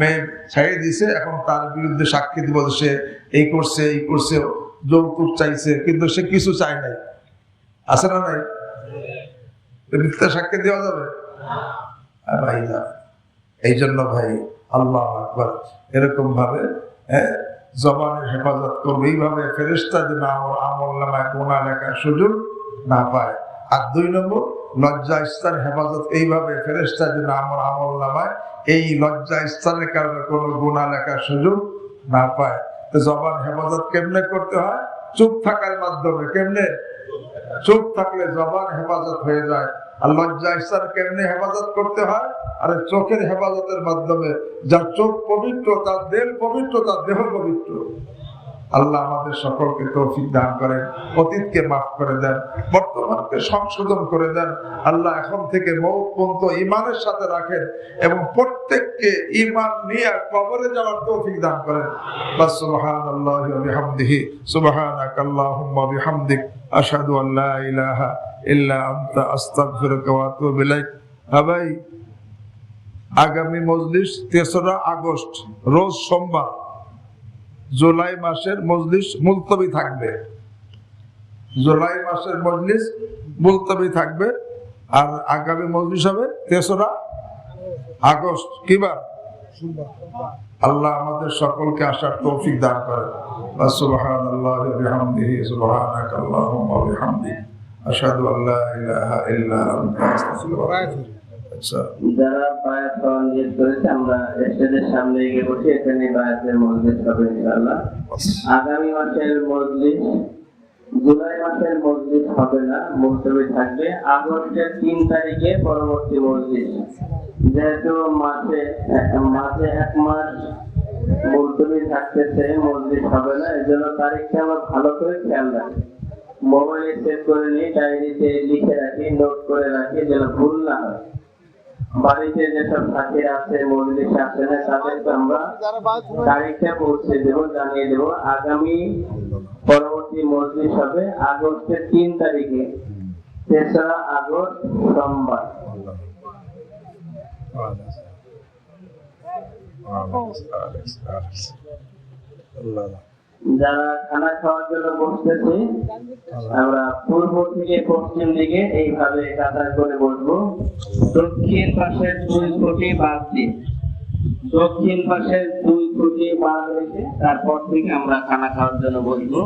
মেয়ে ছেড়ে দিছে, এখন তার বিরুদ্ধে সাক্ষী দিব সে এই করছে যৌতুক চাইছে, কিন্তু সে কিছু চায় নাই, আছে না নাই? মিথ্যা সাক্ষী দেওয়া যাবে ভাই না। এই জন্য ভাই আল্লাহ আকবার, এরকম ভাবে জবানের হেফাজত করবে, এইভাবে ফেরেশতা যেন আমার আমল নামায় গুনাহ লেখার সুযোগ না পায়। আর 2 নম্বর, লজ্জা স্থান হেফাজত, এইভাবে ফেরেশতা যেন আমার আমল নামায় এই লজ্জা স্থানের কারণে কোনো গুনাহ লেখার সুযোগ না পায়। তো জবান হেফাজত কেমনে করতে হয়? চুপ থাকার মাধ্যমে। কেমনে? চুপ থাকলে জবান হেফাজত হয়ে যায়। আর লজ্জা স্থান কেমনে হেফাজত করতে হয়? আরে চোখের হেফাজতের মাধ্যমে। যার চোখ পবিত্র, তার দিল পবিত্র, তার দেহ পবিত্র। আল্লাহ আমাদের সকলকে তৌফিক দান করেন, অতীতকে মাফ করে দেন, বর্তমানকে সংশোধন করে দেন। আল্লাহ এখন থেকে মওত পর্যন্ত ঈমানের সাথে রাখেন এবং প্রত্যেককে ঈমান নিয়ে কবরে যাওয়ার তৌফিক দান করেন। সুবহানাল্লাহি ওয়া বিহামদিহি, সুবহানাকাল্লাহুম্মা ওয়া বিহামদিক, আশহাদু আল লা ইলাহা ইল্লা আনতা, আস্তাগফিরুকা ওয়া আতুবু ইলাইক। ভাই, আগামী মজলিস 3রা আগস্ট রোজ সোমবার, জুলাই মাসের মজলিস মুলতবি থাকবে। জুলাই মাসের মজলিস মুলতবি থাকবে। আর আগামী মজলিস হবে 3রা আগস্ট। কিবার? আল্লাহ আমাদের সকলকে আসার তৌফিক দান করেন। সুবহানাল্লাহি ওয়া বিহামদিহি, সুবহানাকাল্লাহুম্মা ওয়া বিহামদিক, আশহাদু আল্লা ইলাহা ইল্লা আনতা, আস্তাগফিরুকা ওয়া আতুবু ইলাইক। যারা বায়াত করেছে আমরা স্টেজের সামনে গিয়ে বসে এখানে বায়াতের মজলিস হবে ইনশাআল্লাহ। আগামী মাসের মজলিস, জুলাই মাসের মজলিস হবে না, মুলতবি থাকবে। আগস্টের 3 তারিখে পরবর্তী মজলিস। যেহেতু মাসে 1 মাস মুলতবি থাকতেছে, মজলিস হবে না, এই জন্য তারিখটা আমরা ভালো করে খেয়াল রাখি, মোবাইলে সেভ করে নিই, ডায়েরিতে লিখে রাখি, নোট করে রাখি, যেন ভুল না হয়। বাড়িতে যেসব সাথী আছে, মজলিস আছে না, তাদেরকে আমরা তারিখটা পৌঁছে দেবো, জানিয়ে দেবো। আগামী পরবর্তী মজলিস হবে আগস্টের 3 তারিখে, 3রা আগস্ট সোমবার। যারা খানা খাওয়ার জন্য বসতেছি, আমরা পূর্ব থেকে পশ্চিম দিকে এইভাবে কাতার করে বসবো। দক্ষিণ পাশের 2 কোটি বাদ দিয়ে, দক্ষিণ পাশের 2 ছুটি পার হয়েছে, তারপর থেকে আমরা খানা খাওয়ার জন্য বসবো।